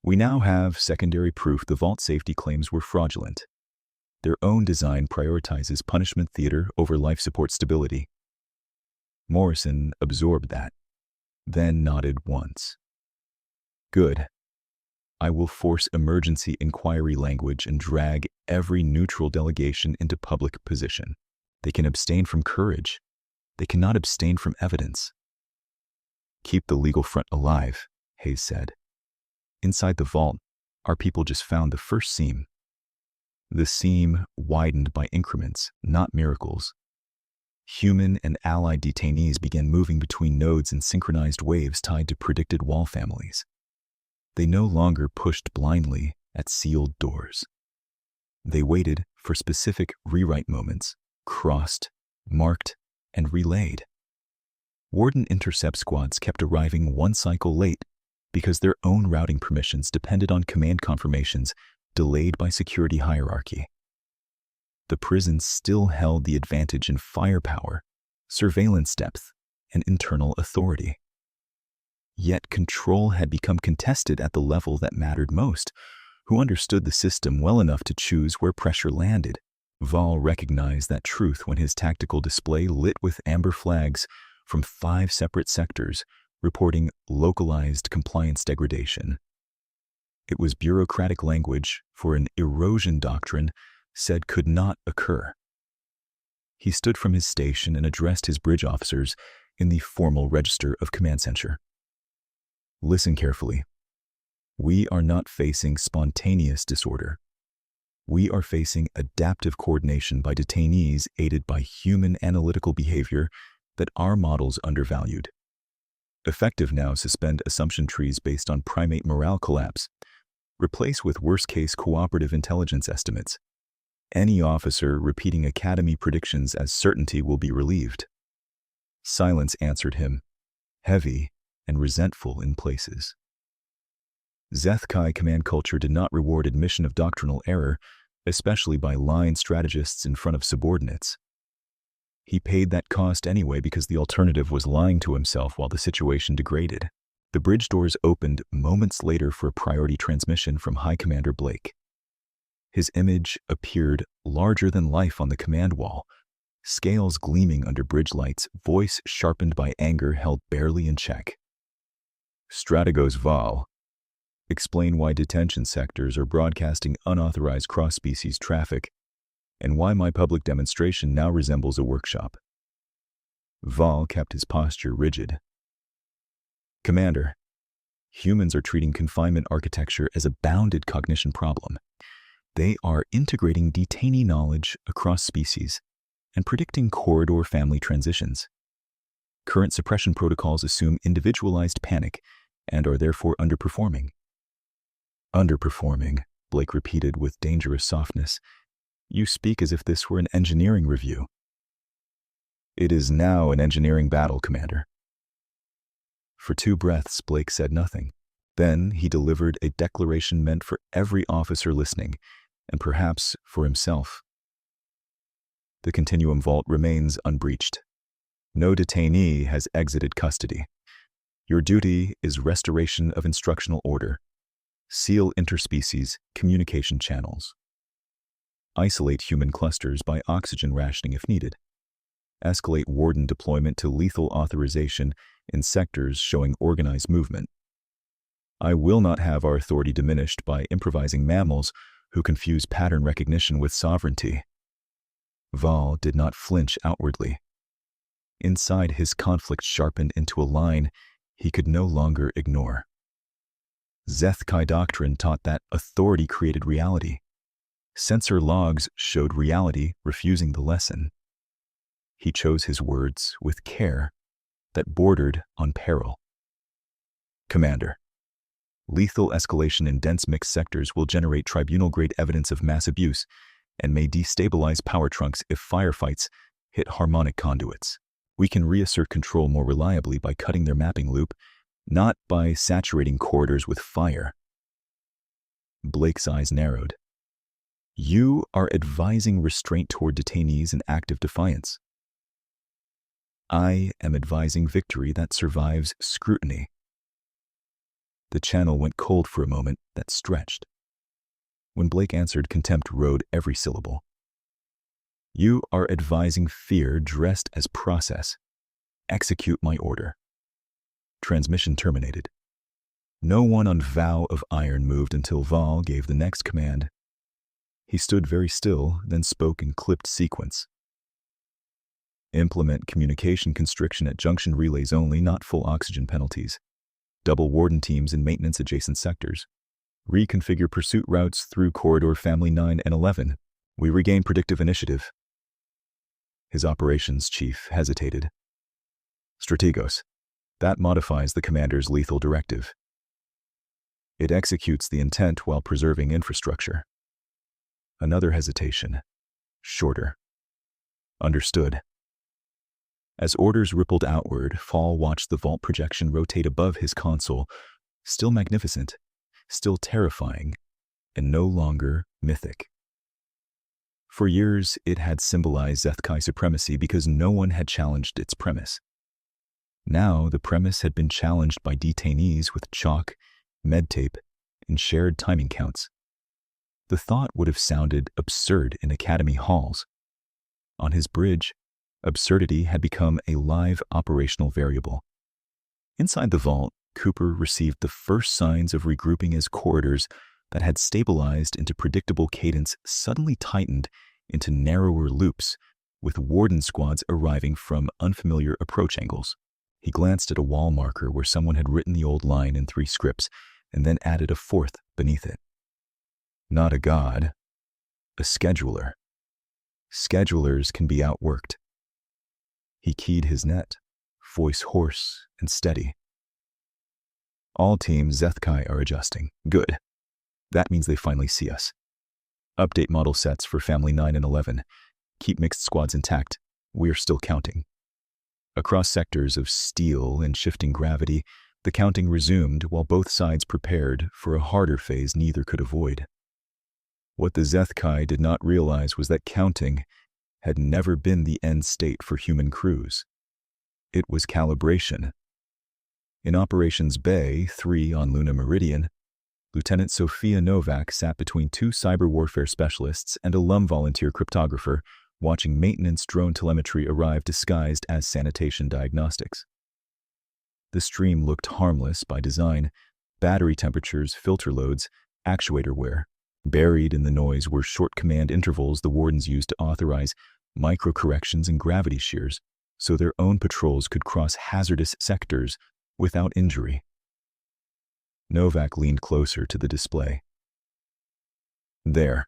We now have secondary proof the vault safety claims were fraudulent. Their own design prioritizes punishment theater over life support stability. Morrison absorbed that, then nodded once. Good. I will force emergency inquiry language and drag every neutral delegation into public position. They can abstain from courage. They cannot abstain from evidence. Keep the legal front alive, Hayes said. Inside the vault, our people just found the first seam. The seam widened by increments, not miracles. Human and allied detainees began moving between nodes in synchronized waves tied to predicted wall families. They no longer pushed blindly at sealed doors. They waited for specific rewrite moments, crossed, marked, and relayed. Warden intercept squads kept arriving one cycle late because their own routing permissions depended on command confirmations delayed by security hierarchy. The prison still held the advantage in firepower, surveillance depth, and internal authority. Yet control had become contested at the level that mattered most, who understood the system well enough to choose where pressure landed. Val recognized that truth when his tactical display lit with amber flags from 5 separate sectors reporting localized compliance degradation. It was bureaucratic language for an erosion doctrine said could not occur. He stood from his station and addressed his bridge officers in the formal register of command censure. Listen carefully. We are not facing spontaneous disorder. We are facing adaptive coordination by detainees aided by human analytical behavior that our models undervalued. Effective now, suspend assumption trees based on primate morale collapse. Replace with worst-case cooperative intelligence estimates. Any officer repeating academy predictions as certainty will be relieved. Silence answered him, heavy and resentful in places. Zeth-Kai command culture did not reward admission of doctrinal error, especially by line strategists in front of subordinates. He paid that cost anyway because the alternative was lying to himself while the situation degraded. The bridge doors opened moments later for a priority transmission from High Commander Blake. His image appeared larger than life on the command wall, scales gleaming under bridge lights, voice sharpened by anger held barely in check. Strategos Val. Explain why detention sectors are broadcasting unauthorized cross-species traffic, and why my public demonstration now resembles a workshop. Val kept his posture rigid. Commander, humans are treating confinement architecture as a bounded cognition problem. They are integrating detainee knowledge across species and predicting corridor family transitions. Current suppression protocols assume individualized panic and are therefore underperforming. Underperforming, Blake repeated with dangerous softness. You speak as if this were an engineering review. It is now an engineering battle, Commander. For 2 breaths, Blake said nothing. Then he delivered a declaration meant for every officer listening, and perhaps for himself. The Continuum Vault remains unbreached. No detainee has exited custody. Your duty is restoration of instructional order. Seal interspecies communication channels. Isolate human clusters by oxygen rationing if needed. Escalate warden deployment to lethal authorization in sectors showing organized movement. I will not have our authority diminished by improvising mammals who confuse pattern recognition with sovereignty. Val did not flinch outwardly. Inside, his conflict sharpened into a line he could no longer ignore. Zeth-Kai doctrine taught that authority created reality. Sensor logs showed reality refusing the lesson. He chose his words with care that bordered on peril. Commander, lethal escalation in dense mixed sectors will generate tribunal-grade evidence of mass abuse and may destabilize power trunks if firefights hit harmonic conduits. We can reassert control more reliably by cutting their mapping loop, not by saturating corridors with fire. Blake's eyes narrowed. You are advising restraint toward detainees in active defiance. I am advising victory that survives scrutiny. The channel went cold for a moment that stretched. When Blake answered, contempt rode every syllable. You are advising fear dressed as process. Execute my order. Transmission terminated. No one on Vow of Iron moved until Val gave the next command. He stood very still, then spoke in clipped sequence. Implement communication constriction at junction relays only, not full oxygen penalties. Double warden teams in maintenance adjacent sectors. Reconfigure pursuit routes through corridor family 9 and 11. We regain predictive initiative. His operations chief hesitated. Strategos. That modifies the commander's lethal directive. It executes the intent while preserving infrastructure. Another hesitation. Shorter. Understood. As orders rippled outward, Fall watched the vault projection rotate above his console, still magnificent, still terrifying, and no longer mythic. For years, it had symbolized Zethkai supremacy because no one had challenged its premise. Now, the premise had been challenged by detainees with chalk, med tape, and shared timing counts. The thought would have sounded absurd in academy halls. On his bridge, absurdity had become a live operational variable. Inside the vault, Cooper received the first signs of regrouping as corridors that had stabilized into predictable cadence suddenly tightened into narrower loops, with warden squads arriving from unfamiliar approach angles. He glanced at a wall marker where someone had written the old line in 3 scripts and then added a 4th beneath it. Not a god, a scheduler. Schedulers can be outworked. He keyed his net, voice hoarse and steady. All teams Zethkai are adjusting. Good. That means they finally see us. Update model sets for Family 9 and 11. Keep mixed squads intact. We're still counting. Across sectors of steel and shifting gravity, the counting resumed while both sides prepared for a harder phase neither could avoid. What the Zethkai did not realize was that counting had never been the end state for human crews. It was calibration. In Operations Bay 3 on Luna Meridian, Lieutenant Sophia Novak sat between 2 cyber warfare specialists and a LUM volunteer cryptographer, watching maintenance drone telemetry arrive disguised as sanitation diagnostics. The stream looked harmless by design: battery temperatures, filter loads, actuator wear. Buried in the noise were short command intervals the wardens used to authorize micro-corrections and gravity shears, so their own patrols could cross hazardous sectors without injury. Novak leaned closer to the display. There.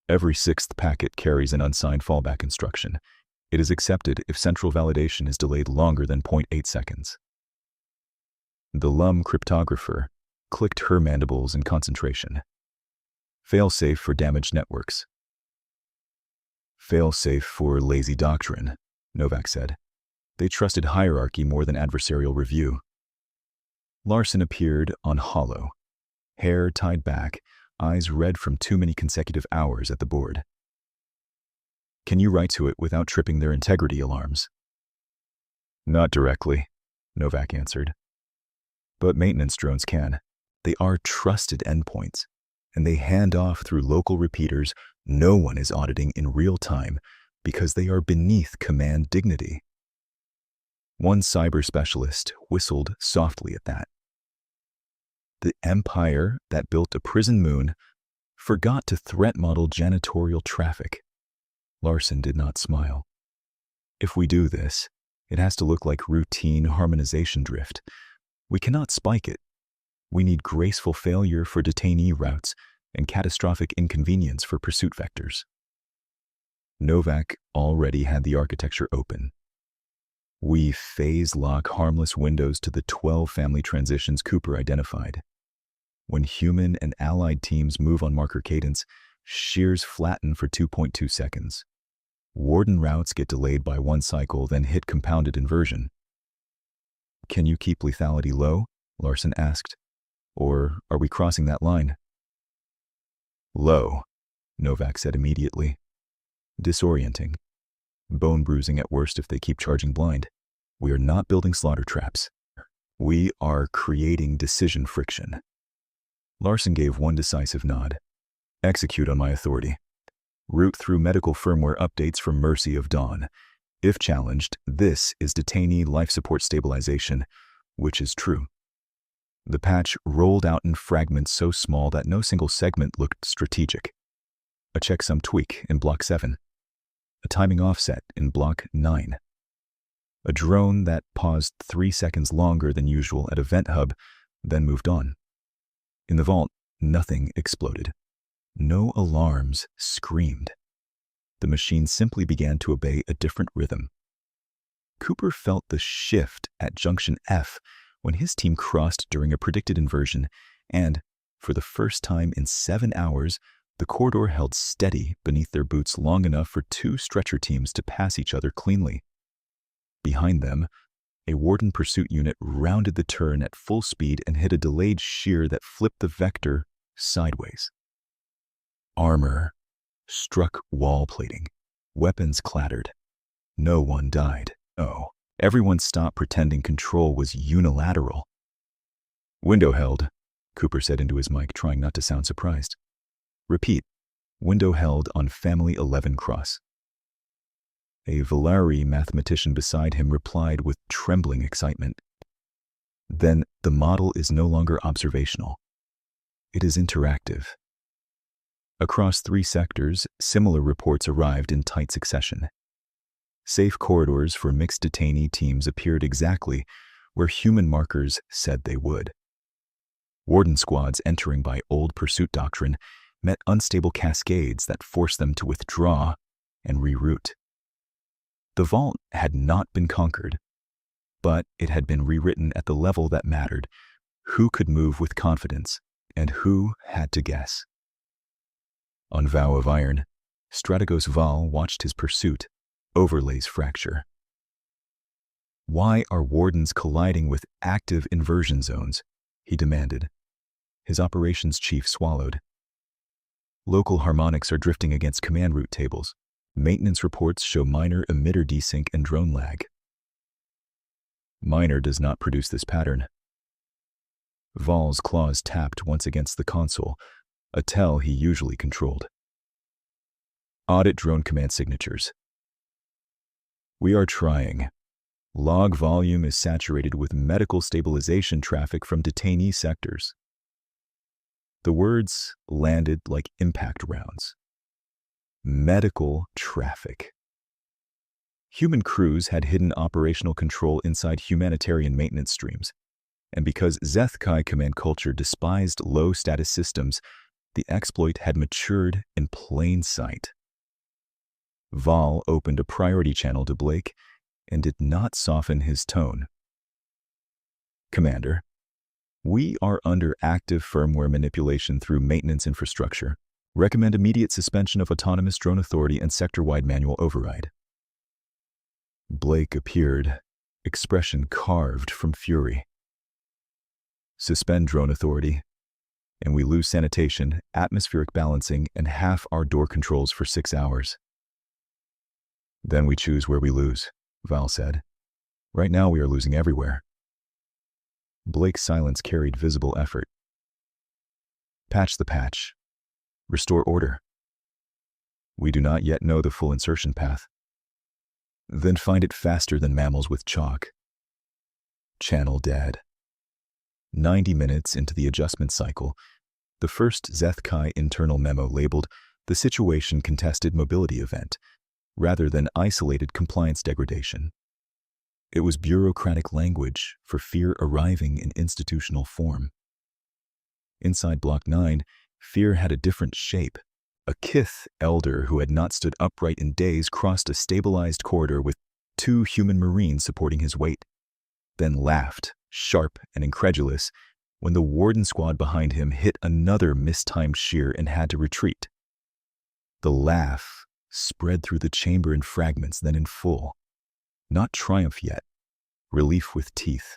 Every 6th packet carries an unsigned fallback instruction. It is accepted if central validation is delayed longer than 0.8 seconds. The LUM cryptographer clicked her mandibles in concentration. Failsafe for damaged networks. Failsafe for lazy doctrine, Novak said. They trusted hierarchy more than adversarial review. Larson appeared on hollow, hair tied back, eyes red from too many consecutive hours at the board. Can you write to it without tripping their integrity alarms? Not directly, Novak answered. But maintenance drones can. They are trusted endpoints, and they hand off through local repeaters no one is auditing in real time because they are beneath command dignity. One cyber specialist whistled softly at that. The empire that built a prison moon forgot to threat model janitorial traffic. Larson did not smile. If we do this, it has to look like routine harmonization drift. We cannot spike it. We need graceful failure for detainee routes and catastrophic inconvenience for pursuit vectors. Novak already had the architecture open. We phase lock harmless windows to the 12 family transitions Cooper identified. When human and allied teams move on marker cadence, shears flatten for 2.2 seconds. Warden routes get delayed by 1 cycle, then hit compounded inversion. Can you keep lethality low? Larson asked. Or are we crossing that line? Low, Novak said immediately. Disorienting. Bone bruising at worst if they keep charging blind. We are not building slaughter traps. We are creating decision friction. Larson gave one decisive nod. Execute on my authority. Route through medical firmware updates from Mercy of Dawn. If challenged, this is detainee life support stabilization, which is true. The patch rolled out in fragments so small that no single segment looked strategic. A checksum tweak in Block 7. A timing offset in Block 9. A drone that paused 3 seconds longer than usual at a vent hub, then moved on. In the vault, nothing exploded. No alarms screamed. The machine simply began to obey a different rhythm. Cooper felt the shift at Junction F when his team crossed during a predicted inversion and, for the first time in 7 hours, The corridor held steady beneath their boots long enough for two stretcher teams to pass each other cleanly. Behind them, a Warden pursuit unit rounded the turn at full speed and hit a delayed shear that flipped the vector sideways. Armor struck wall plating. Weapons clattered. No one died. Oh, everyone stopped pretending control was unilateral. "Window held," Cooper said into his mic, trying not to sound surprised. "Repeat. Window held on Family 11 Cross." A Valari mathematician beside him replied with trembling excitement. "Then the model is no longer observational. It is interactive." Across 3 sectors, similar reports arrived in tight succession. Safe corridors for mixed detainee teams appeared exactly where human markers said they would. Warden squads entering by old pursuit doctrine met unstable cascades that forced them to withdraw and reroute. The vault had not been conquered, but it had been rewritten at the level that mattered: who could move with confidence and who had to guess. On Vow of Iron, Strategos Val watched his pursuit, overlays fracture. "Why are wardens colliding with active inversion zones?" he demanded. His operations chief swallowed. "Local harmonics are drifting against command route tables. Maintenance reports show minor emitter desync and drone lag." "Minor does not produce this pattern." Val's claws tapped once against the console, a tell he usually controlled. "Audit drone command signatures." "We are trying. Log volume is saturated with medical stabilization traffic from detainee sectors." The words landed like impact rounds. Medical traffic. Human crews had hidden operational control inside humanitarian maintenance streams, and because Zethkai command culture despised low-status systems, the exploit had matured in plain sight. Val opened a priority channel to Blake and did not soften his tone. "Commander, we are under active firmware manipulation through maintenance infrastructure. Recommend immediate suspension of autonomous drone authority and sector-wide manual override." Blake appeared, expression carved from fury. "Suspend drone authority, and we lose sanitation, atmospheric balancing, and half our door controls for 6 hours." "Then we choose where we lose," Val said. "Right now we are losing everywhere." Blake's silence carried visible effort. "Patch the patch. Restore order. We do not yet know the full insertion path." "Then find it faster than mammals with chalk." Channel dead. 90 minutes into the adjustment cycle, the first Zethkai internal memo labeled "The situation contested mobility event," rather than isolated compliance degradation. It was bureaucratic language for fear arriving in institutional form. Inside Block 9, fear had a different shape. A Kith elder who had not stood upright in days crossed a stabilized corridor with 2 human marines supporting his weight, then laughed, sharp and incredulous, when the warden squad behind him hit another mistimed shear and had to retreat. The laugh spread through the chamber in fragments, then in full. Not triumph yet, relief with teeth.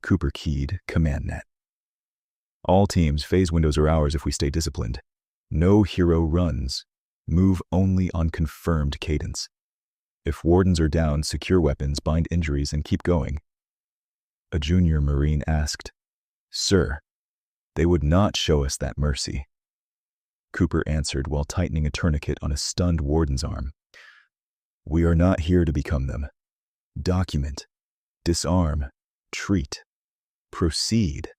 Cooper keyed command net. "All teams, phase windows are ours if we stay disciplined. No hero runs. Move only on confirmed cadence. If wardens are down, secure weapons, bind injuries, and keep going." A junior Marine asked, "Sir, they would not show us that mercy." Cooper answered while tightening a tourniquet on a stunned warden's arm. "We are not here to become them. Document, disarm, treat, proceed."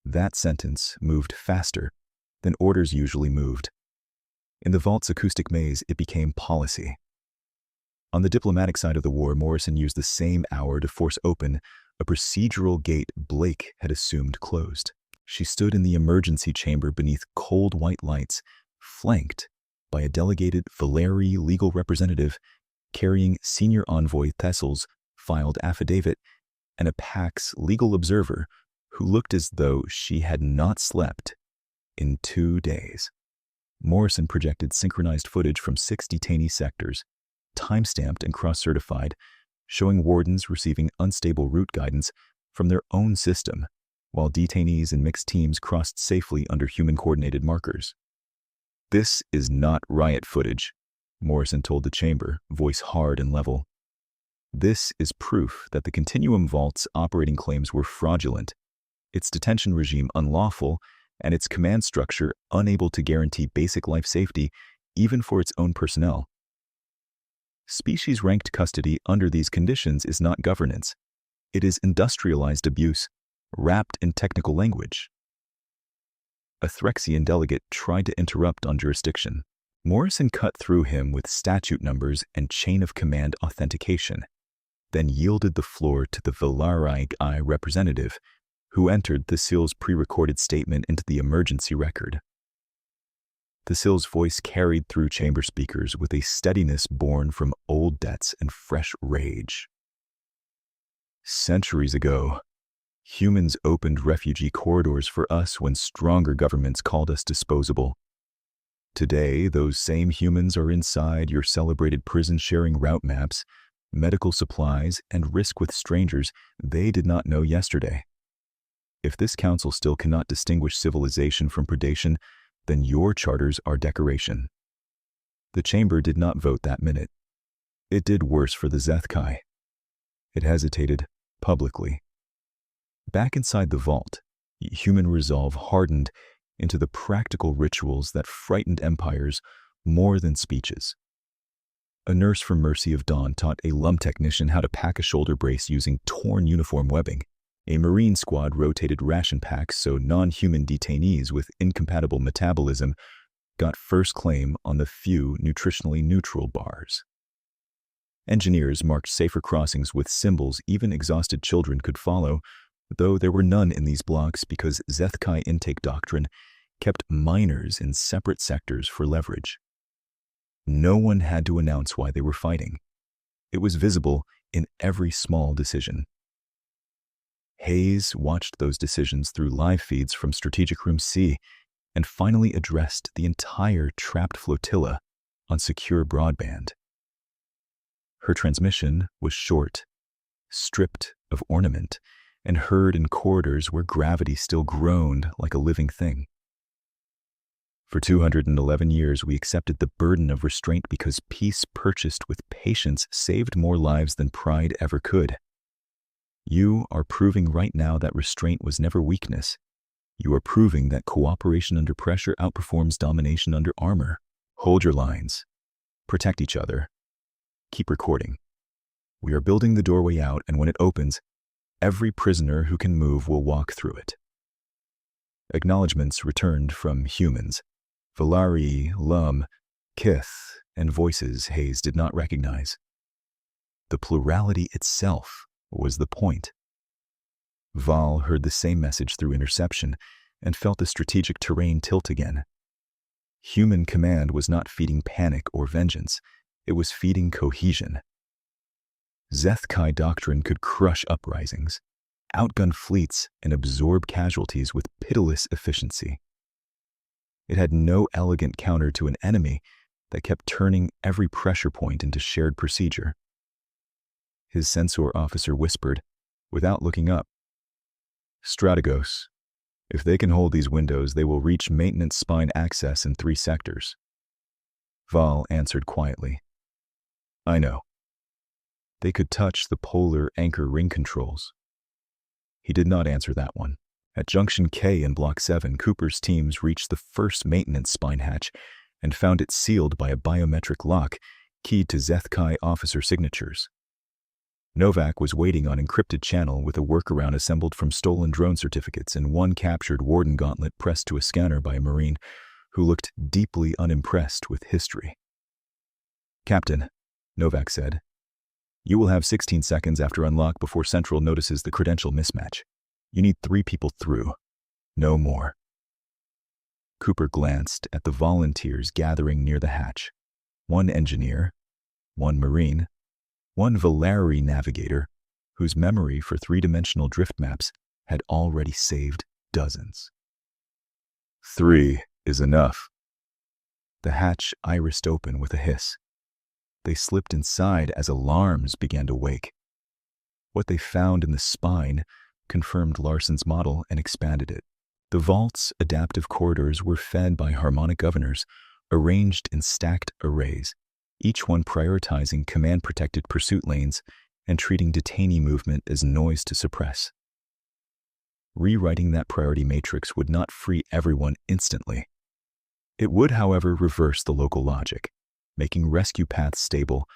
That sentence moved faster than orders usually moved. In the vault's acoustic maze, it became policy. On the diplomatic side of the war, Morrison used the same hour to force open a procedural gate Blake had assumed closed. She stood in the emergency chamber beneath cold white lights, flanked by a delegated Valeri legal representative carrying senior envoy Thessel's filed affidavit and a Pax legal observer who looked as though she had not slept in 2 days. Morrison projected synchronized footage from 6 detainee sectors, time-stamped and cross-certified, showing wardens receiving unstable route guidance from their own system, while detainees in mixed teams crossed safely under human-coordinated markers. "This is not riot footage," Morrison told the chamber, voice hard and level. "This is proof that the Continuum Vault's operating claims were fraudulent, its detention regime unlawful, and its command structure unable to guarantee basic life safety even for its own personnel. Species-ranked custody under these conditions is not governance. It is industrialized abuse, wrapped in technical language." A Threxian delegate tried to interrupt on jurisdiction. Morrison cut through him with statute numbers and chain-of-command authentication, then yielded the floor to the Valarii representative, who entered Thassil's pre-recorded statement into the emergency record. Thassil's voice carried through chamber speakers with a steadiness born from old debts and fresh rage. "Centuries ago, humans opened refugee corridors for us when stronger governments called us disposable. Today, those same humans are inside your celebrated prison-sharing route maps, medical supplies, and risk with strangers they did not know yesterday. If this council still cannot distinguish civilization from predation, then your charters are decoration." The chamber did not vote that minute. It did worse for the Zethkai. It hesitated, publicly. Back inside the vault, human resolve hardened into the practical rituals that frightened empires more than speeches. A nurse from Mercy of Dawn taught a lum technician how to pack a shoulder brace using torn uniform webbing. A Marine squad rotated ration packs so non-human detainees with incompatible metabolism got first claim on the few nutritionally neutral bars. Engineers marked safer crossings with symbols even exhausted children could follow, though there were none in these blocks because Zethkai intake doctrine kept minors in separate sectors for leverage. No one had to announce why they were fighting. It was visible in every small decision. Hayes watched those decisions through live feeds from Strategic Room C and finally addressed the entire trapped flotilla on secure broadband. Her transmission was short, stripped of ornament, and heard in corridors where gravity still groaned like a living thing. "For 211 years we accepted the burden of restraint because peace purchased with patience saved more lives than pride ever could. You are proving right now that restraint was never weakness. You are proving that cooperation under pressure outperforms domination under armor. Hold your lines. Protect each other. Keep recording. We are building the doorway out, and when it opens, every prisoner who can move will walk through it." Acknowledgements returned from humans, Valarii, Lum, Kith, and voices Hayes did not recognize. The plurality itself was the point. Val heard the same message through interception and felt the strategic terrain tilt again. Human command was not feeding panic or vengeance, it was feeding cohesion. Zethkai doctrine could crush uprisings, outgun fleets, and absorb casualties with pitiless efficiency. It had no elegant counter to an enemy that kept turning every pressure point into shared procedure. His censor officer whispered, without looking up, "Strategos, if they can hold these windows, they will reach maintenance spine access in 3 sectors." Val answered quietly, "I know." They could touch the polar anchor ring controls. He did not answer that one. At Junction K in Block 7, Cooper's teams reached the first maintenance spine hatch and found it sealed by a biometric lock keyed to Zethkai officer signatures. Novak was waiting on encrypted channel with a workaround assembled from stolen drone certificates and one captured warden gauntlet pressed to a scanner by a Marine who looked deeply unimpressed with history. "Captain," Novak said, "you will have 16 seconds after unlock before Central notices the credential mismatch. You need 3 people through, no more." Cooper glanced at the volunteers gathering near the hatch. 1 engineer, 1 Marine, 1 Valarii navigator, whose memory for 3-dimensional drift maps had already saved dozens. 3 is enough." The hatch irised open with a hiss. They slipped inside as alarms began to wake. What they found in the spine confirmed Larson's model and expanded it. The vault's adaptive corridors were fed by harmonic governors, arranged in stacked arrays, each one prioritizing command-protected pursuit lanes and treating detainee movement as noise to suppress. Rewriting that priority matrix would not free everyone instantly. It would, however, reverse the local logic, making rescue paths stable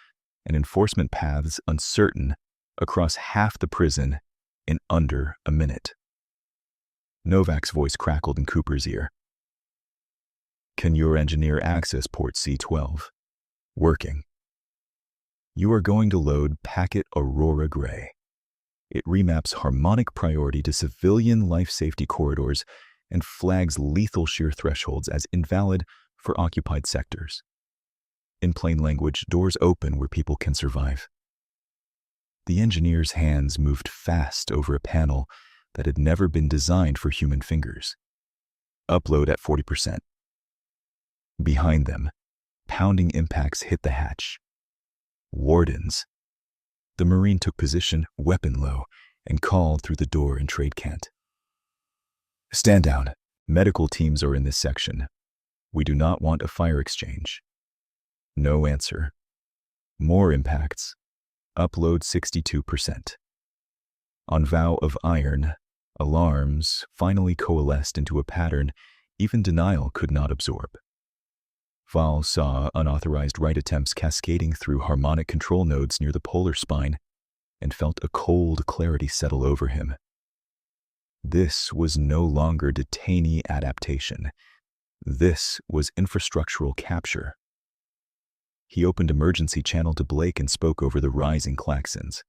and enforcement paths uncertain across half the prison in under a minute. Novak's voice crackled in Cooper's ear. "Can your engineer access port C12? Working. You are going to load packet Aurora Gray. It remaps harmonic priority to civilian life safety corridors and flags lethal shear thresholds as invalid for occupied sectors. In plain language, doors open where people can survive." The engineer's hands moved fast over a panel that had never been designed for human fingers. Upload at 40%. Behind them, pounding impacts hit the hatch. Wardens. The Marine took position, weapon low, and called through the door in trade cant. "Stand down. Medical teams are in this section. We do not want a fire exchange." No answer. More impacts. Upload 62%. On vow of iron, alarms finally coalesced into a pattern even denial could not absorb. Val saw unauthorized write attempts cascading through harmonic control nodes near the polar spine and felt a cold clarity settle over him. This was no longer detainee adaptation. This was infrastructural capture. He opened emergency channel to Blake and spoke over the rising klaxons.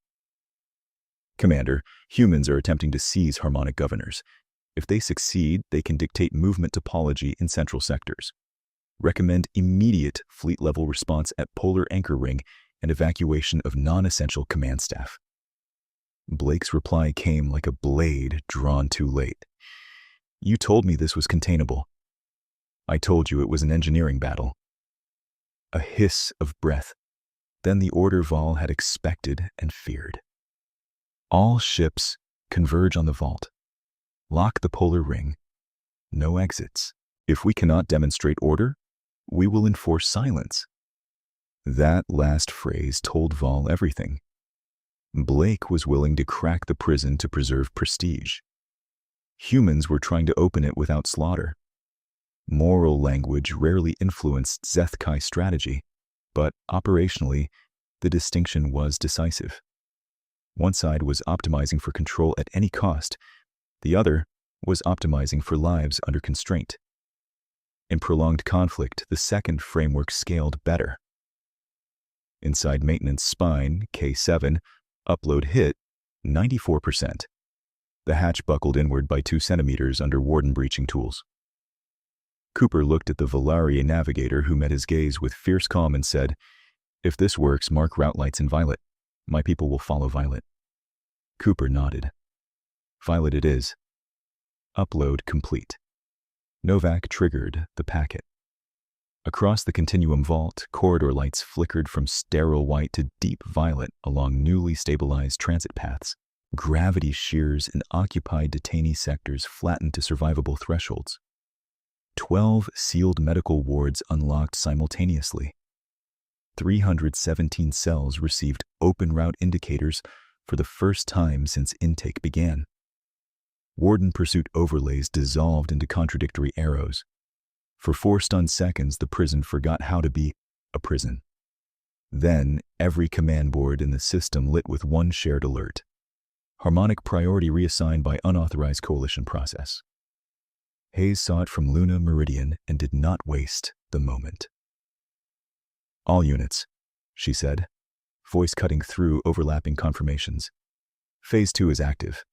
"Commander, humans are attempting to seize harmonic governors. If they succeed, they can dictate movement topology in central sectors. Recommend immediate fleet-level response at polar anchor ring and evacuation of non-essential command staff." Blake's reply came like a blade drawn too late. "You told me this was containable. I told you it was an engineering battle." A hiss of breath, then the order Val had expected and feared. "All ships converge on the vault. Lock the polar ring. No exits. If we cannot demonstrate order, we will enforce silence." That last phrase told Val everything. Blake was willing to crack the prison to preserve prestige. Humans were trying to open it without slaughter. Moral language rarely influenced Zethkai strategy, but operationally, the distinction was decisive. One side was optimizing for control at any cost. The other was optimizing for lives under constraint. In prolonged conflict, the second framework scaled better. Inside maintenance spine, K7, upload hit 94%. The hatch buckled inward by 2 centimeters under warden breaching tools. Cooper looked at the Valaria navigator who met his gaze with fierce calm and said, "If this works, mark route lights in violet. My people will follow violet." Cooper nodded. "Violet it is." Upload complete. Novak triggered the packet. Across the continuum vault, corridor lights flickered from sterile white to deep violet along newly stabilized transit paths. Gravity shears in occupied detainee sectors flattened to survivable thresholds. 12 sealed medical wards unlocked simultaneously. 317 cells received open route indicators for the first time since intake began. Warden pursuit overlays dissolved into contradictory arrows. For 4 stunned seconds, the prison forgot how to be a prison. Then, every command board in the system lit with one shared alert. Harmonic priority reassigned by unauthorized coalition process. Hayes saw it from Luna Meridian and did not waste the moment. "All units," she said, voice cutting through overlapping confirmations. "Phase 2 is active.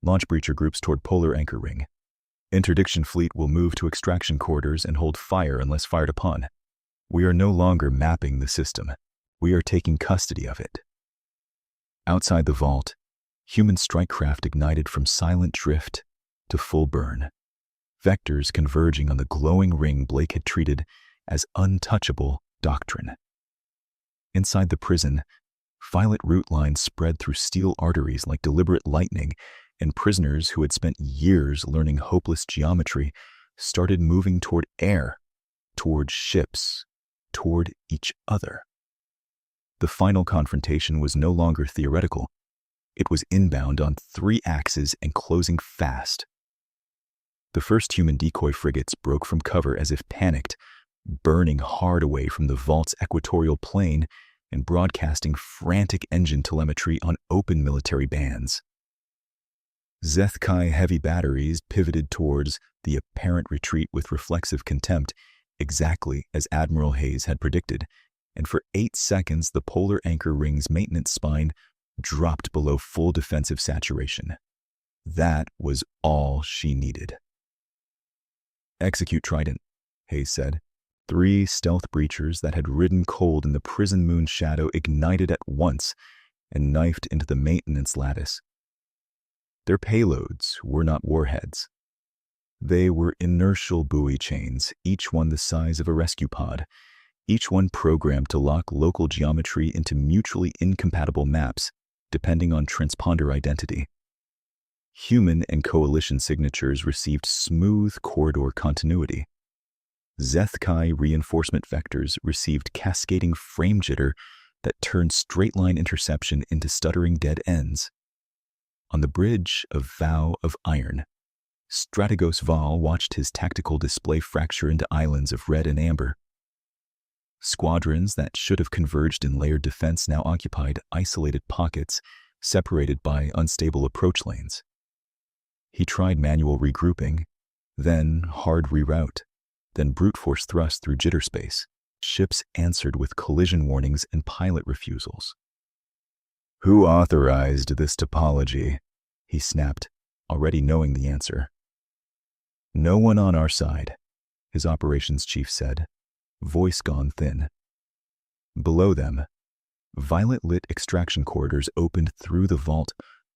Launch breacher groups toward polar anchor ring. Interdiction fleet will move to extraction corridors and hold fire unless fired upon. We are no longer mapping the system. We are taking custody of it." Outside the vault, human strike craft ignited from silent drift to full burn. Vectors converging on the glowing ring Blake had treated as untouchable doctrine. Inside the prison, violet root lines spread through steel arteries like deliberate lightning, and prisoners who had spent years learning hopeless geometry started moving toward air, toward ships, toward each other. The final confrontation was no longer theoretical. It was inbound on 3 axes and closing fast. The first human decoy frigates broke from cover as if panicked, burning hard away from the vault's equatorial plane and broadcasting frantic engine telemetry on open military bands. Zeth-Kai heavy batteries pivoted towards the apparent retreat with reflexive contempt, exactly as Admiral Hayes had predicted, and for 8 seconds the polar anchor ring's maintenance spine dropped below full defensive saturation. That was all she needed. "Execute Trident," Hayes said. 3 stealth breachers that had ridden cold in the prison moon shadow ignited at once and knifed into the maintenance lattice. Their payloads were not warheads. They were inertial buoy chains, each one the size of a rescue pod, each one programmed to lock local geometry into mutually incompatible maps, depending on transponder identity. Human and coalition signatures received smooth corridor continuity. Zeth-Kai reinforcement vectors received cascading frame jitter that turned straight-line interception into stuttering dead ends. On the bridge of Vow of Iron, Strategos Val watched his tactical display fracture into islands of red and amber. Squadrons that should have converged in layered defense now occupied isolated pockets separated by unstable approach lanes. He tried manual regrouping, then hard reroute, then brute force thrust through jitter space. Ships answered with collision warnings and pilot refusals. "Who authorized this topology?" he snapped, already knowing the answer. "No one on our side," his operations chief said, voice gone thin. Below them, violet-lit extraction corridors opened through the vault,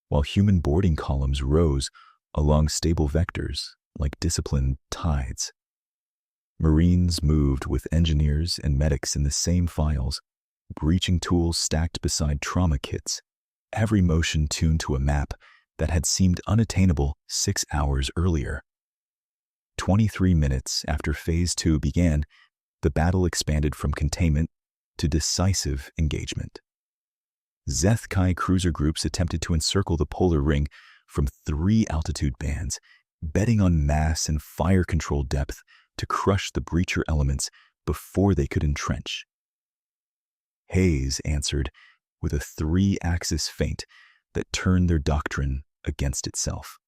while human boarding columns rose along stable vectors like disciplined tides. Marines moved with engineers and medics in the same files, breaching tools stacked beside trauma kits, every motion tuned to a map that had seemed unattainable 6 hours earlier. 23 minutes after Phase 2 began, the battle expanded from containment to decisive engagement. Zeth-Kai cruiser groups attempted to encircle the polar ring from 3 altitude bands, betting on mass and fire control depth to crush the breacher elements before they could entrench. Hayes answered with a 3-axis feint that turned their doctrine against itself.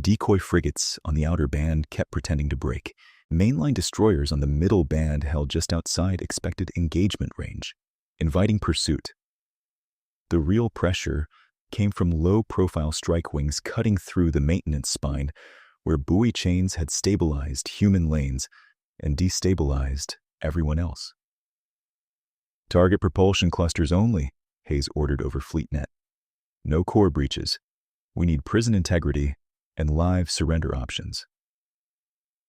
Decoy frigates on the outer band kept pretending to break. Mainline destroyers on the middle band held just outside expected engagement range, inviting pursuit. The real pressure came from low-profile strike wings cutting through the maintenance spine, where buoy chains had stabilized human lanes and destabilized everyone else. "Target propulsion clusters only," Hayes ordered over FleetNet. "No core breaches. We need prison integrity and live surrender options."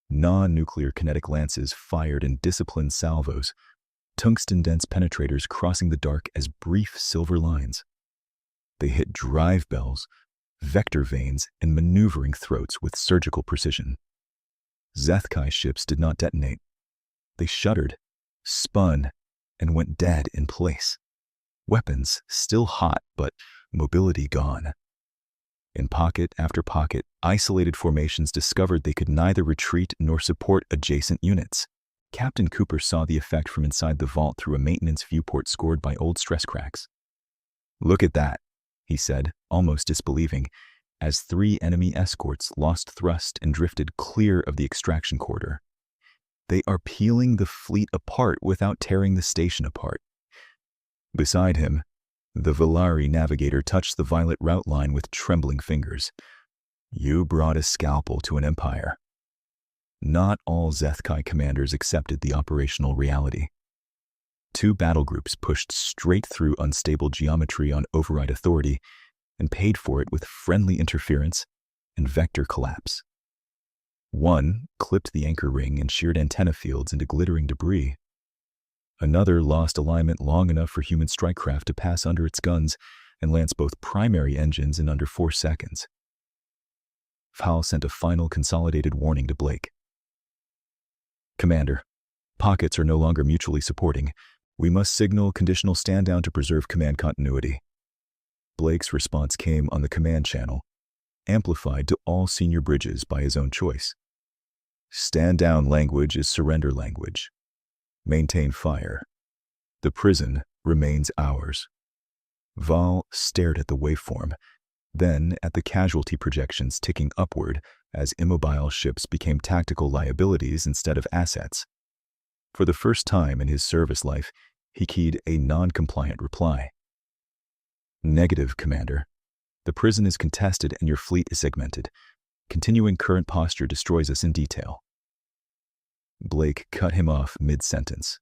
Non-nuclear kinetic lances fired in disciplined salvos, tungsten-dense penetrators crossing the dark as brief silver lines. They hit drive bells, vector vanes, and maneuvering throats with surgical precision. Zeth-Kai ships did not detonate. They shuddered, spun, and went dead in place. Weapons still hot, but mobility gone. In pocket after pocket, isolated formations discovered they could neither retreat nor support adjacent units. Captain Cooper saw the effect from inside the vault through a maintenance viewport scored by old stress cracks. "Look at that," he said, almost disbelieving, as 3 enemy escorts lost thrust and drifted clear of the extraction corridor. "They are peeling the fleet apart without tearing the station apart." Beside him, the Valari navigator touched the violet route line with trembling fingers. "You brought a scalpel to an empire." Not all Zeth-Kai commanders accepted the operational reality. 2 battle groups pushed straight through unstable geometry on override authority and paid for it with friendly interference and vector collapse. One clipped the anchor ring and sheared antenna fields into glittering debris. Another lost alignment long enough for human strike craft to pass under its guns and lance both primary engines in under 4 seconds. Val sent a final consolidated warning to Blake. "Commander, pockets are no longer mutually supporting. We must signal conditional stand-down to preserve command continuity." Blake's response came on the command channel, amplified to all senior bridges by his own choice. "Stand-down language is surrender language. Maintain fire. The prison remains ours." Val stared at the waveform, then at the casualty projections ticking upward as immobile ships became tactical liabilities instead of assets. For the first time in his service life, he keyed a non-compliant reply. "Negative, Commander. The prison is contested and your fleet is segmented. Continuing current posture destroys us in detail." Blake cut him off mid-sentence.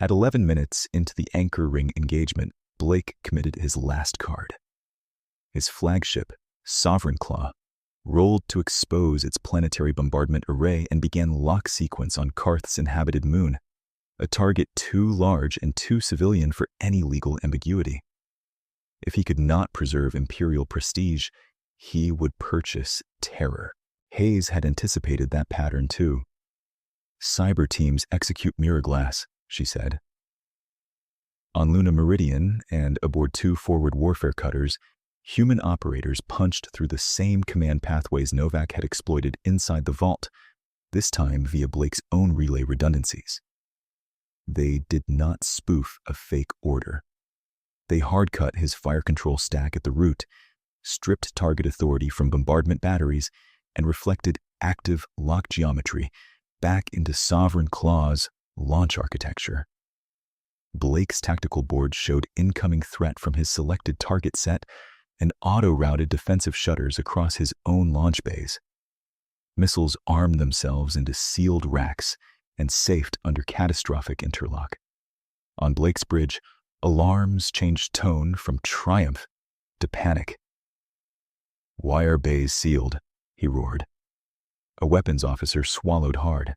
At 11 minutes into the anchor ring engagement, Blake committed his last card. His flagship, Sovereign Claw, rolled to expose its planetary bombardment array and began lock sequence on Karth's inhabited moon, a target too large and too civilian for any legal ambiguity. If he could not preserve Imperial prestige, he would purchase terror. Hayes had anticipated that pattern too. "Cyber teams execute mirror glass," she said. On Luna Meridian and aboard 2 forward warfare cutters, human operators punched through the same command pathways Novak had exploited inside the vault, this time via Blake's own relay redundancies. They did not spoof a fake order. They hard-cut his fire control stack at the root, stripped target authority from bombardment batteries, and reflected active lock geometry back into Sovereign Claw's launch architecture. Blake's tactical board showed incoming threat from his selected target set and auto-routed defensive shutters across his own launch bays. Missiles armed themselves into sealed racks and safed under catastrophic interlock. On Blake's bridge, alarms changed tone from triumph to panic. "Why are bays sealed?" he roared. A weapons officer swallowed hard.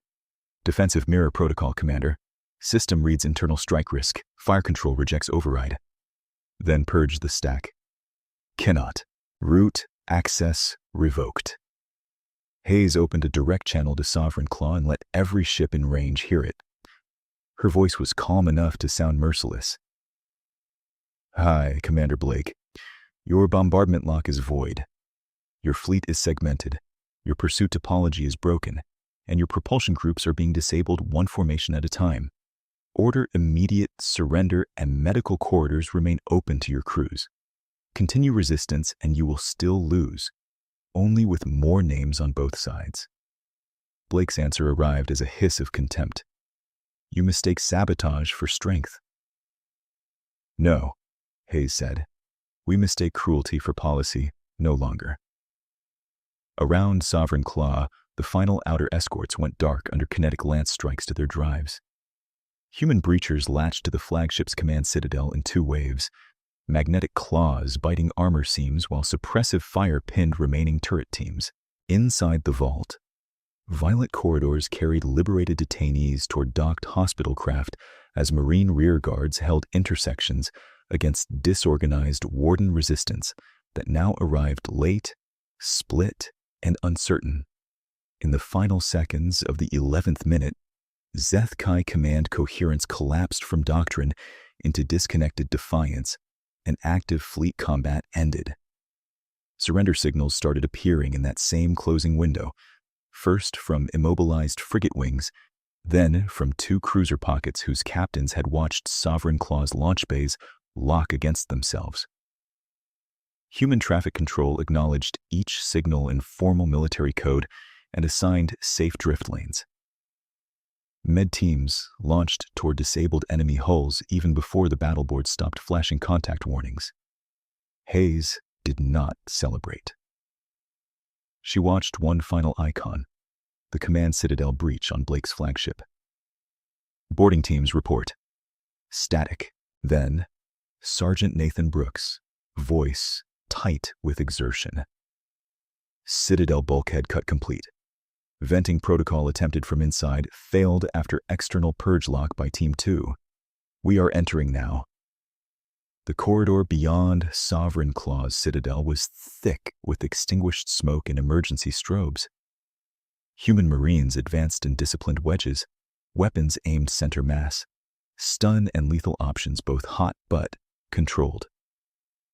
"Defensive mirror protocol, Commander. System reads internal strike risk. Fire control rejects override." "Then purge the stack." "Cannot. Route access revoked." Hayes opened a direct channel to Sovereign Claw and let every ship in range hear it. Her voice was calm enough to sound merciless. "Hi, Commander Blake. Your bombardment lock is void. Your fleet is segmented. Your pursuit topology is broken, and your propulsion groups are being disabled one formation at a time. Order immediate surrender, and medical corridors remain open to your crews. Continue resistance and you will still lose, only with more names on both sides." Blake's answer arrived as a hiss of contempt. "You mistake sabotage for strength." "No," Hayes said. "We mistake cruelty for policy no longer." Around Sovereign Claw, the final outer escorts went dark under kinetic lance strikes to their drives. Human breachers latched to the flagship's command citadel in 2 waves, magnetic claws biting armor seams while suppressive fire pinned remaining turret teams. Inside the vault, violet corridors carried liberated detainees toward docked hospital craft as Marine rearguards held intersections against disorganized Warden resistance that now arrived late, split, and uncertain. In the final seconds of the 11th minute, Zeth Kai command coherence collapsed from doctrine into disconnected defiance, and active fleet combat ended. Surrender signals started appearing in that same closing window, first from immobilized frigate wings, then from 2 cruiser pockets whose captains had watched Sovereign Claw's launch bays lock against themselves. Human traffic control acknowledged each signal in formal military code and assigned safe drift lanes. Med teams launched toward disabled enemy hulls even before the battle board stopped flashing contact warnings. Hayes did not celebrate. She watched one final icon, the command citadel breach on Blake's flagship. "Boarding teams report." Static. Then, Sergeant Nathan Brooks, voice tight with exertion. "Citadel bulkhead cut complete. Venting protocol attempted from inside failed after external purge lock by Team 2. We are entering now. The corridor beyond Sovereign Claw's citadel was thick with extinguished smoke and emergency strobes. Human Marines advanced in disciplined wedges, weapons aimed center mass, stun and lethal options both hot but controlled.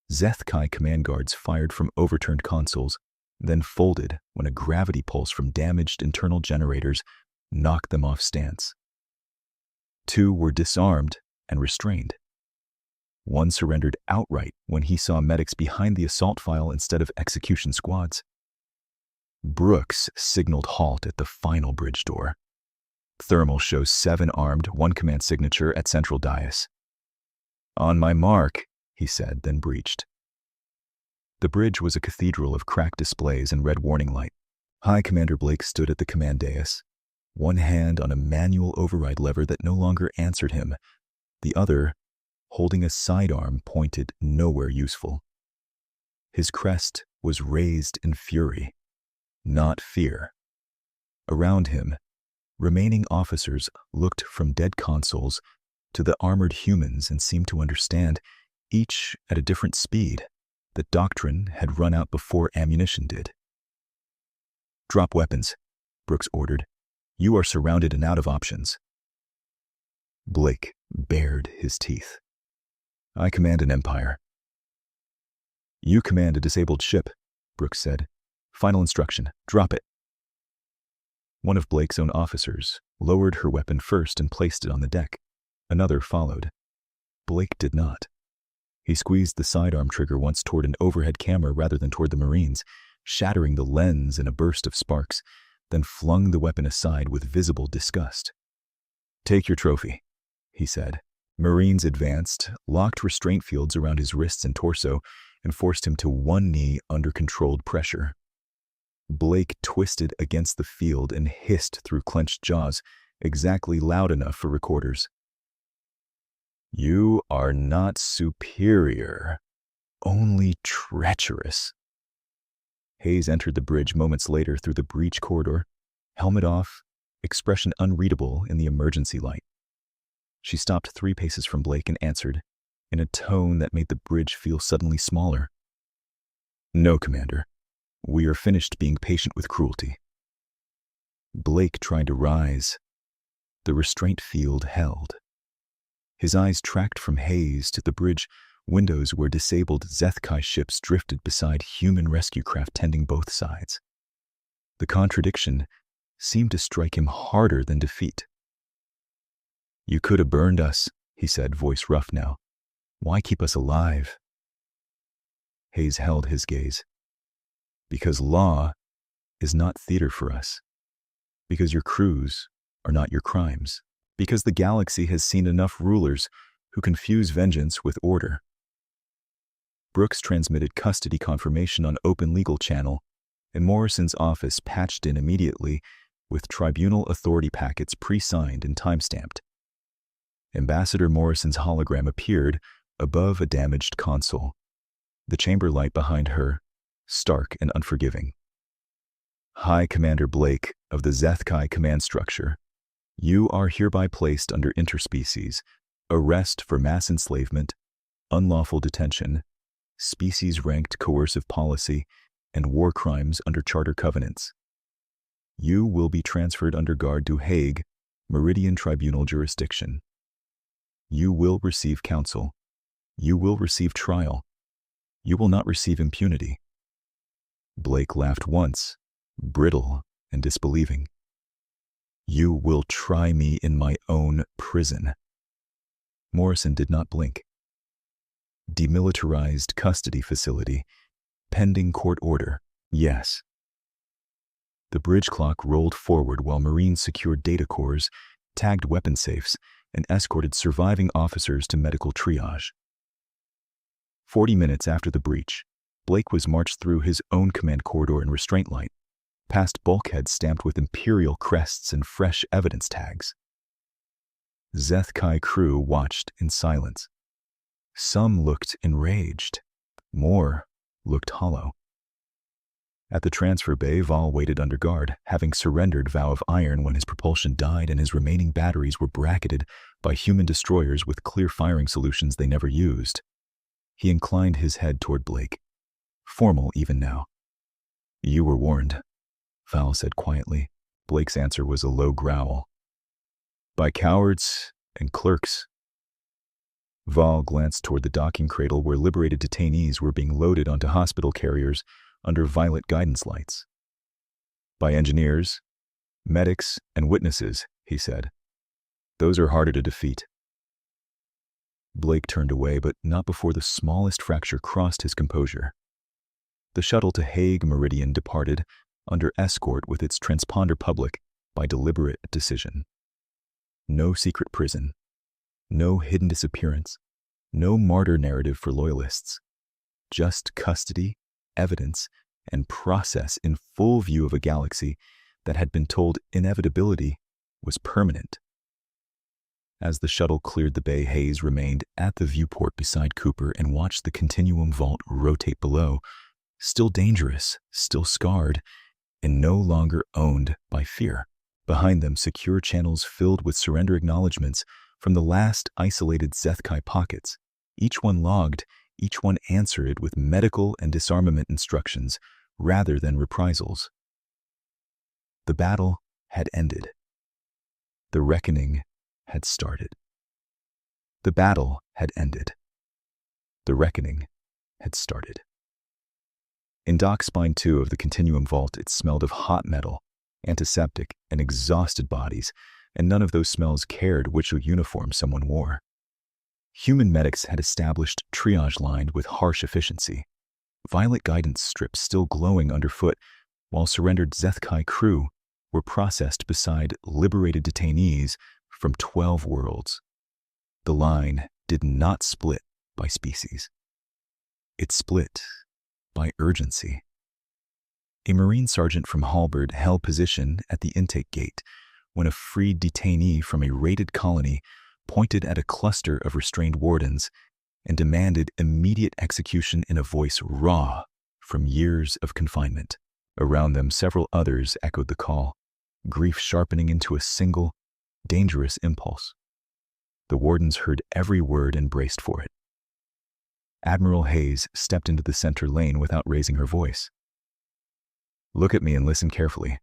Zeth Kai command guards fired from overturned consoles, then folded when a gravity pulse from damaged internal generators knocked them off stance. 2 were disarmed and restrained. 1 surrendered outright when he saw medics behind the assault file instead of execution squads. Brooks signaled halt at the final bridge door. Thermal shows 7 armed, 1 command signature at central dais. "On my mark," he said, then breached. The bridge was a cathedral of cracked displays and red warning light. High Commander Blake stood at the command dais, one hand on a manual override lever that no longer answered him, the other holding a sidearm pointed nowhere useful. His crest was raised in fury, not fear. Around him, remaining officers looked from dead consoles to the armored humans and seemed to understand, each at a different speed, that doctrine had run out before ammunition did. "Drop weapons," Brooks ordered. "You are surrounded and out of options." Blake bared his teeth. "I command an empire." "You command a disabled ship," Brooks said. "Final instruction, drop it." One of Blake's own officers lowered her weapon first and placed it on the deck. Another followed. Blake did not. He squeezed the sidearm trigger once toward an overhead camera rather than toward the Marines, shattering the lens in a burst of sparks, then flung the weapon aside with visible disgust. "Take your trophy," he said. Marines advanced, locked restraint fields around his wrists and torso, and forced him to one knee under controlled pressure. Blake twisted against the field and hissed through clenched jaws, exactly loud enough for recorders. "You are not superior, only treacherous." Hayes entered the bridge moments later through the breach corridor, helmet off, expression unreadable in the emergency light. She stopped 3 paces from Blake and answered, in a tone that made the bridge feel suddenly smaller. "No, Commander. We are finished being patient with cruelty." Blake tried to rise. The restraint field held. His eyes tracked from Hayes to the bridge windows where disabled Zeth-Kai ships drifted beside human rescue craft tending both sides. The contradiction seemed to strike him harder than defeat. "You could have burned us," he said, voice rough now. "Why keep us alive?" Hayes held his gaze. "Because law is not theater for us. Because your crews are not your crimes. Because the galaxy has seen enough rulers who confuse vengeance with order." Brooks transmitted custody confirmation on open legal channel, and Morrison's office patched in immediately with tribunal authority packets pre-signed and time-stamped. Ambassador Morrison's hologram appeared above a damaged console, the chamber light behind her stark and unforgiving. "High Commander Blake of the Zeth-Kai command structure, you are hereby placed under interspecies, arrest for mass enslavement, unlawful detention, species-ranked coercive policy, and war crimes under charter covenants. You will be transferred under guard to Hague, Meridian Tribunal jurisdiction. You will receive counsel. You will receive trial. You will not receive impunity." Blake laughed once, brittle and disbelieving. "You will try me in my own prison." Morrison did not blink. "Demilitarized custody facility, pending court order, yes." The bridge clock rolled forward while Marines secured data cores, tagged weapon safes, and escorted surviving officers to medical triage. 40 minutes after the breach, Blake was marched through his own command corridor in restraint light, past bulkheads stamped with Imperial crests and fresh evidence tags. Zeth-Kai crew watched in silence. Some looked enraged. More looked hollow. At the transfer bay, Vol waited under guard, having surrendered Vow of Iron when his propulsion died and his remaining batteries were bracketed by human destroyers with clear firing solutions they never used. He inclined his head toward Blake, formal even now. "You were warned," Val said quietly. Blake's answer was a low growl. "By cowards and clerks." Val glanced toward the docking cradle where liberated detainees were being loaded onto hospital carriers under violet guidance lights. "By engineers, medics, and witnesses," he said. "Those are harder to defeat." Blake turned away, but not before the smallest fracture crossed his composure. The shuttle to Hague Meridian departed under escort with its transponder public by deliberate decision. No secret prison, no hidden disappearance, no martyr narrative for loyalists. Just custody, evidence, and process in full view of a galaxy that had been told inevitability was permanent. As the shuttle cleared the bay, Hayes remained at the viewport beside Cooper and watched the continuum vault rotate below, still dangerous, still scarred, and no longer owned by fear. Behind them, secure channels filled with surrender acknowledgments from the last isolated Zethkai pockets, each one logged, each one answered with medical and disarmament instructions rather than reprisals. The battle had ended. The reckoning had started. The battle had ended. The reckoning had started. In dock spine 2 of the Continuum Vault, it smelled of hot metal, antiseptic, and exhausted bodies, and none of those smells cared which uniform someone wore. Human medics had established triage line with harsh efficiency, violet guidance strips still glowing underfoot, while surrendered Zethkai crew were processed beside liberated detainees from 12 worlds. The line did not split by species. It split by urgency. A Marine sergeant from Halberd held position at the intake gate when a freed detainee from a raided colony pointed at a cluster of restrained wardens and demanded immediate execution in a voice raw from years of confinement. Around them, several others echoed the call, grief sharpening into a single, dangerous impulse. The wardens heard every word and braced for it. Admiral Hayes stepped into the center lane without raising her voice. "Look at me and listen carefully.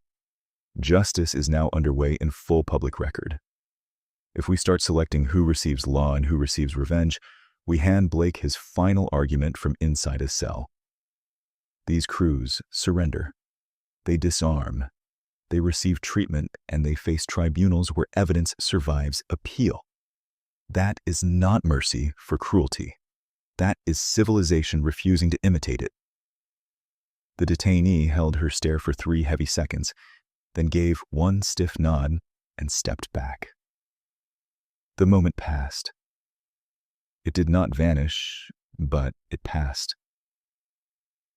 Justice is now underway in full public record. If we start selecting who receives law and who receives revenge, we hand Blake his final argument from inside a cell. These crews surrender. They disarm. They receive treatment, and they face tribunals where evidence survives appeal. That is not mercy for cruelty. That is civilization refusing to imitate it." The detainee held her stare for 3 heavy seconds, then gave one stiff nod and stepped back. The moment passed. It did not vanish, but it passed.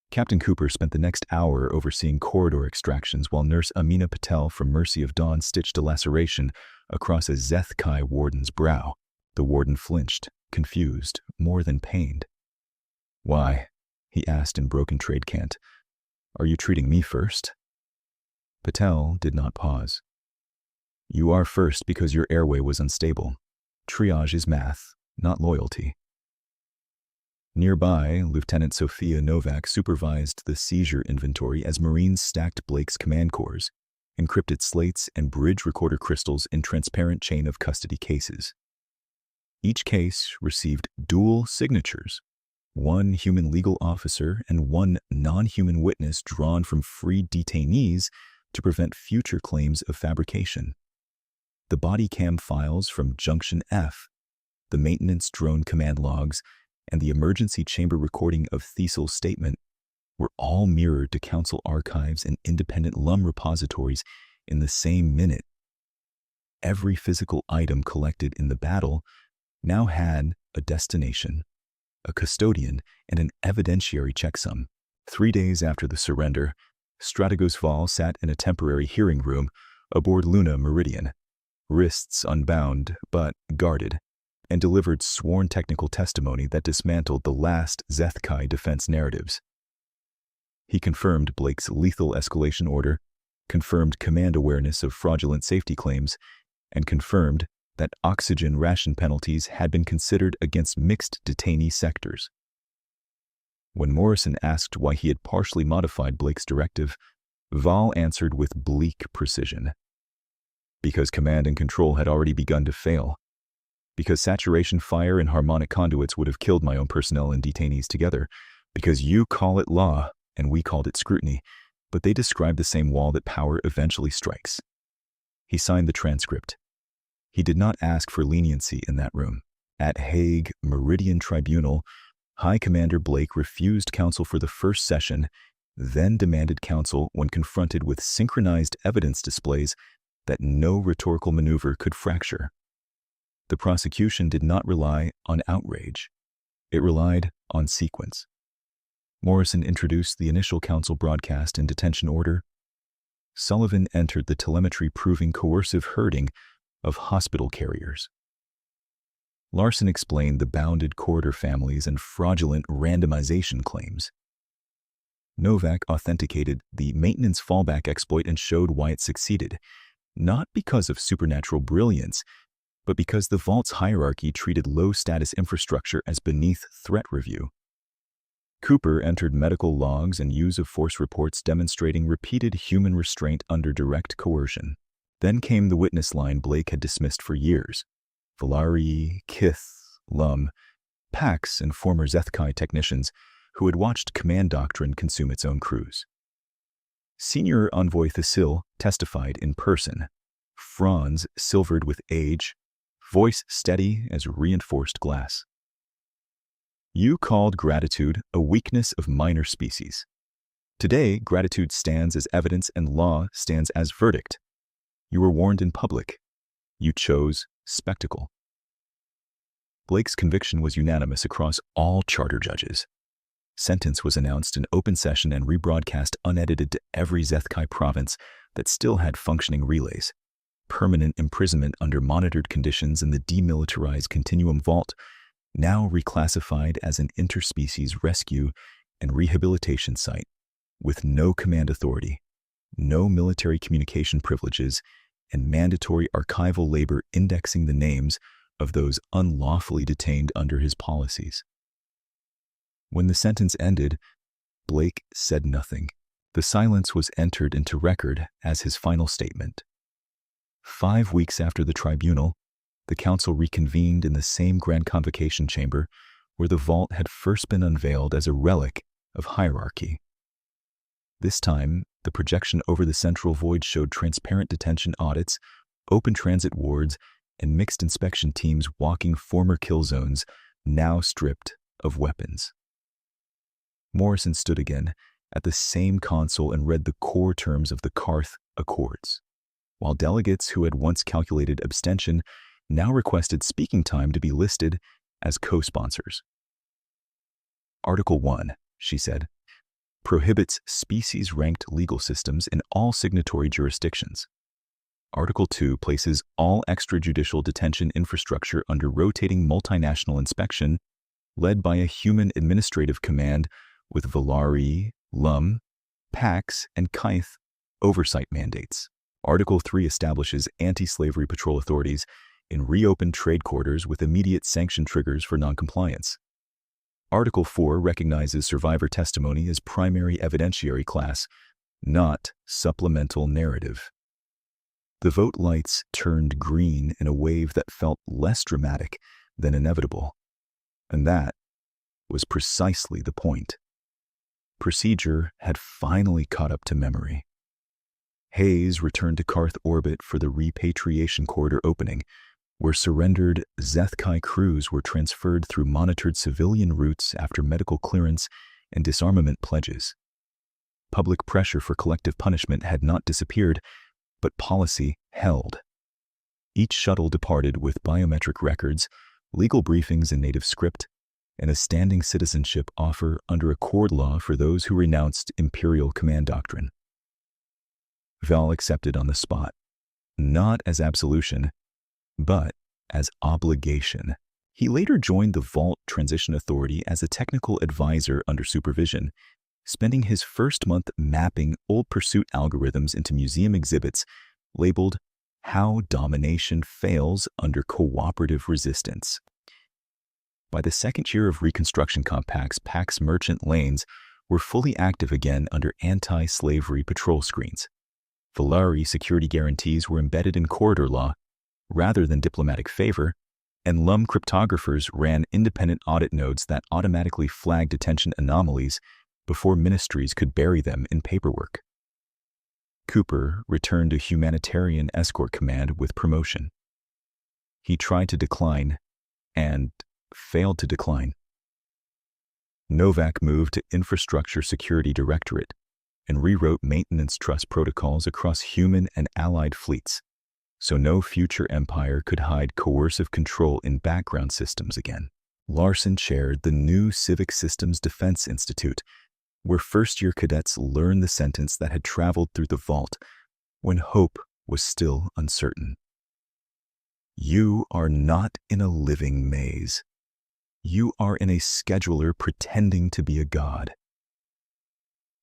Captain Cooper spent the next hour overseeing corridor extractions while Nurse Amina Patel from Mercy of Dawn stitched a laceration across a Zethkai warden's brow. The warden flinched, confused, more than pained. "Why?" he asked in broken trade cant. "Are you treating me first?" Patel did not pause. "You are first because your airway was unstable. Triage is math, not loyalty." Nearby, Lieutenant Sophia Novak supervised the seizure inventory as Marines stacked Blake's command cores, encrypted slates and bridge recorder crystals in transparent chain of custody cases. Each case received dual signatures, one human legal officer and one non-human witness drawn from freed detainees to prevent future claims of fabrication. The body cam files from Junction F, the maintenance drone command logs, and the emergency chamber recording of Thiesel's statement were all mirrored to council archives and independent LUM repositories in the same minute. Every physical item collected in the battle now had a destination, a custodian, and an evidentiary checksum. 3 days after the surrender, Strategos Val sat in a temporary hearing room aboard Luna Meridian, wrists unbound but guarded, and delivered sworn technical testimony that dismantled the last Zethkai defense narratives. He confirmed Blake's lethal escalation order, confirmed command awareness of fraudulent safety claims, and confirmed that oxygen ration penalties had been considered against mixed detainee sectors. When Morrison asked why he had partially modified Blake's directive, Val answered with bleak precision. Because command and control had already begun to fail. Because saturation fire and harmonic conduits would have killed my own personnel and detainees together. Because you call it law, and we called it scrutiny, but they describe the same wall that power eventually strikes. He signed the transcript. He did not ask for leniency in that room. At Hague Meridian Tribunal, High Commander Blake refused counsel for the first session, then demanded counsel when confronted with synchronized evidence displays that no rhetorical maneuver could fracture. The prosecution did not rely on outrage. It relied on sequence. Morrison introduced the initial counsel broadcast and detention order. Sullivan entered the telemetry proving coercive herding of hospital carriers. Larson explained the bounded corridor families and fraudulent randomization claims. Novak authenticated the maintenance fallback exploit and showed why it succeeded, not because of supernatural brilliance, but because the Vault's hierarchy treated low-status infrastructure as beneath threat review. Cooper entered medical logs and use-of-force reports demonstrating repeated human restraint under direct coercion. Then came the witness line Blake had dismissed for years. Valari, Kith, Lum, Pax, and former Zethkai technicians who had watched command doctrine consume its own crews. Senior Envoy Thasil testified in person, Franz silvered with age, voice steady as reinforced glass. You called gratitude a weakness of minor species. Today, gratitude stands as evidence and law stands as verdict. You were warned in public. You chose spectacle. Blake's conviction was unanimous across all charter judges. Sentence was announced in open session and rebroadcast unedited to every Zethkai province that still had functioning relays. Permanent imprisonment under monitored conditions in the demilitarized Continuum Vault, now reclassified as an interspecies rescue and rehabilitation site, with no command authority, no military communication privileges, and mandatory archival labor indexing the names of those unlawfully detained under his policies. When the sentence ended, Blake said nothing. The silence was entered into record as his final statement. 5 weeks after the tribunal, the council reconvened in the same grand convocation chamber where the vault had first been unveiled as a relic of hierarchy. This time, the projection over the central void showed transparent detention audits, open transit wards, and mixed inspection teams walking former kill zones, now stripped of weapons. Morrison stood again at the same console and read the core terms of the Karth Accords, while delegates who had once calculated abstention now requested speaking time to be listed as co-sponsors. Article 1, she said, prohibits species-ranked legal systems in all signatory jurisdictions. Article 2 places all extrajudicial detention infrastructure under rotating multinational inspection led by a human administrative command with Valari, Lum, Pax, and Kyth oversight mandates. Article 3 establishes anti-slavery patrol authorities in reopened trade quarters with immediate sanction triggers for noncompliance. Article 4 recognizes survivor testimony as primary evidentiary class, not supplemental narrative. The vote lights turned green in a wave that felt less dramatic than inevitable. And that was precisely the point. Procedure had finally caught up to memory. Hayes returned to Karth orbit for the repatriation corridor opening, where surrendered Zethkai crews were transferred through monitored civilian routes after medical clearance and disarmament pledges. Public pressure for collective punishment had not disappeared, but policy held. Each shuttle departed with biometric records, legal briefings in native script, and a standing citizenship offer under accord law for those who renounced imperial command doctrine. Val accepted on the spot, not as absolution, but as obligation. He later joined the Vault Transition Authority as a technical advisor under supervision, spending his first month mapping old pursuit algorithms into museum exhibits labeled "How Domination Fails Under Cooperative Resistance." By the second year of Reconstruction Compact's Pax Merchant lanes were fully active again under anti-slavery patrol screens. Volare security guarantees were embedded in corridor law rather than diplomatic favor, and LUM cryptographers ran independent audit nodes that automatically flagged detention anomalies before ministries could bury them in paperwork. Cooper returned to Humanitarian Escort Command with promotion. He tried to decline and failed to decline. Novak moved to Infrastructure Security Directorate and rewrote maintenance trust protocols across human and allied fleets, so no future empire could hide coercive control in background systems again. Larson chaired the new Civic Systems Defense Institute, where first-year cadets learned the sentence that had traveled through the vault when hope was still uncertain. You are not in a living maze. You are in a scheduler pretending to be a god.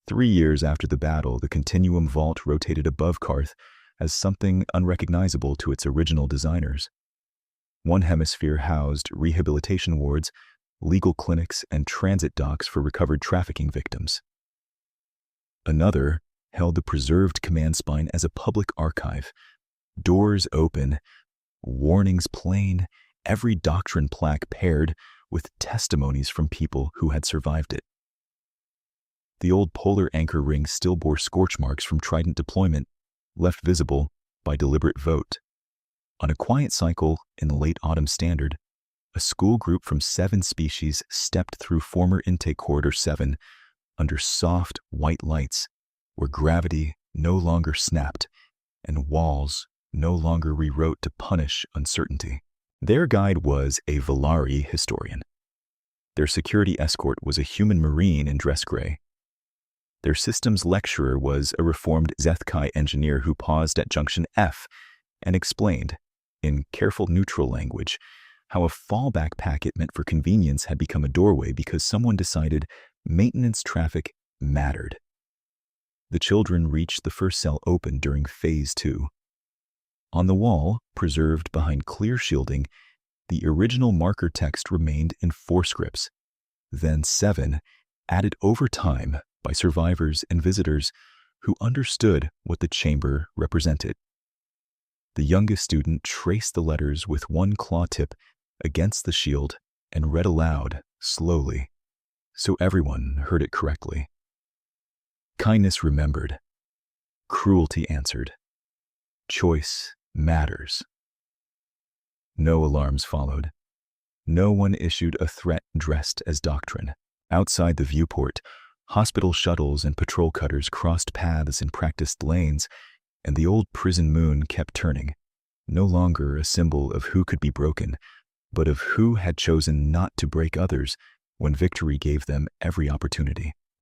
3 years after the battle, the Continuum Vault rotated above Karth as something unrecognizable to its original designers. One hemisphere housed rehabilitation wards, legal clinics, and transit docks for recovered trafficking victims. Another held the preserved command spine as a public archive, doors open, warnings plain, every doctrine plaque paired with testimonies from people who had survived it. The old polar anchor ring still bore scorch marks from Trident deployment, left visible by deliberate vote. On a quiet cycle in the late autumn standard, a school group from 7 species stepped through former intake corridor 7 under soft white lights, where gravity no longer snapped and walls no longer rewrote to punish uncertainty. Their guide was a Volare historian. Their security escort was a human marine in dress gray. Their systems lecturer was a reformed Zethkai engineer who paused at junction F and explained, in careful neutral language, how a fallback packet meant for convenience had become a doorway because someone decided maintenance traffic mattered. The children reached the first cell open during Phase 2. On the wall, preserved behind clear shielding, the original marker text remained in 4 scripts, then 7, added over time by survivors and visitors who understood what the chamber represented. The youngest student traced the letters with one claw tip against the shield and read aloud, slowly, so everyone heard it correctly. Kindness remembered. Cruelty answered. Choice matters. No alarms followed. No one issued a threat dressed as doctrine. Outside the viewport, hospital shuttles and patrol cutters crossed paths in practiced lanes, and the old prison moon kept turning, no longer a symbol of who could be broken, but of who had chosen not to break others when victory gave them every opportunity.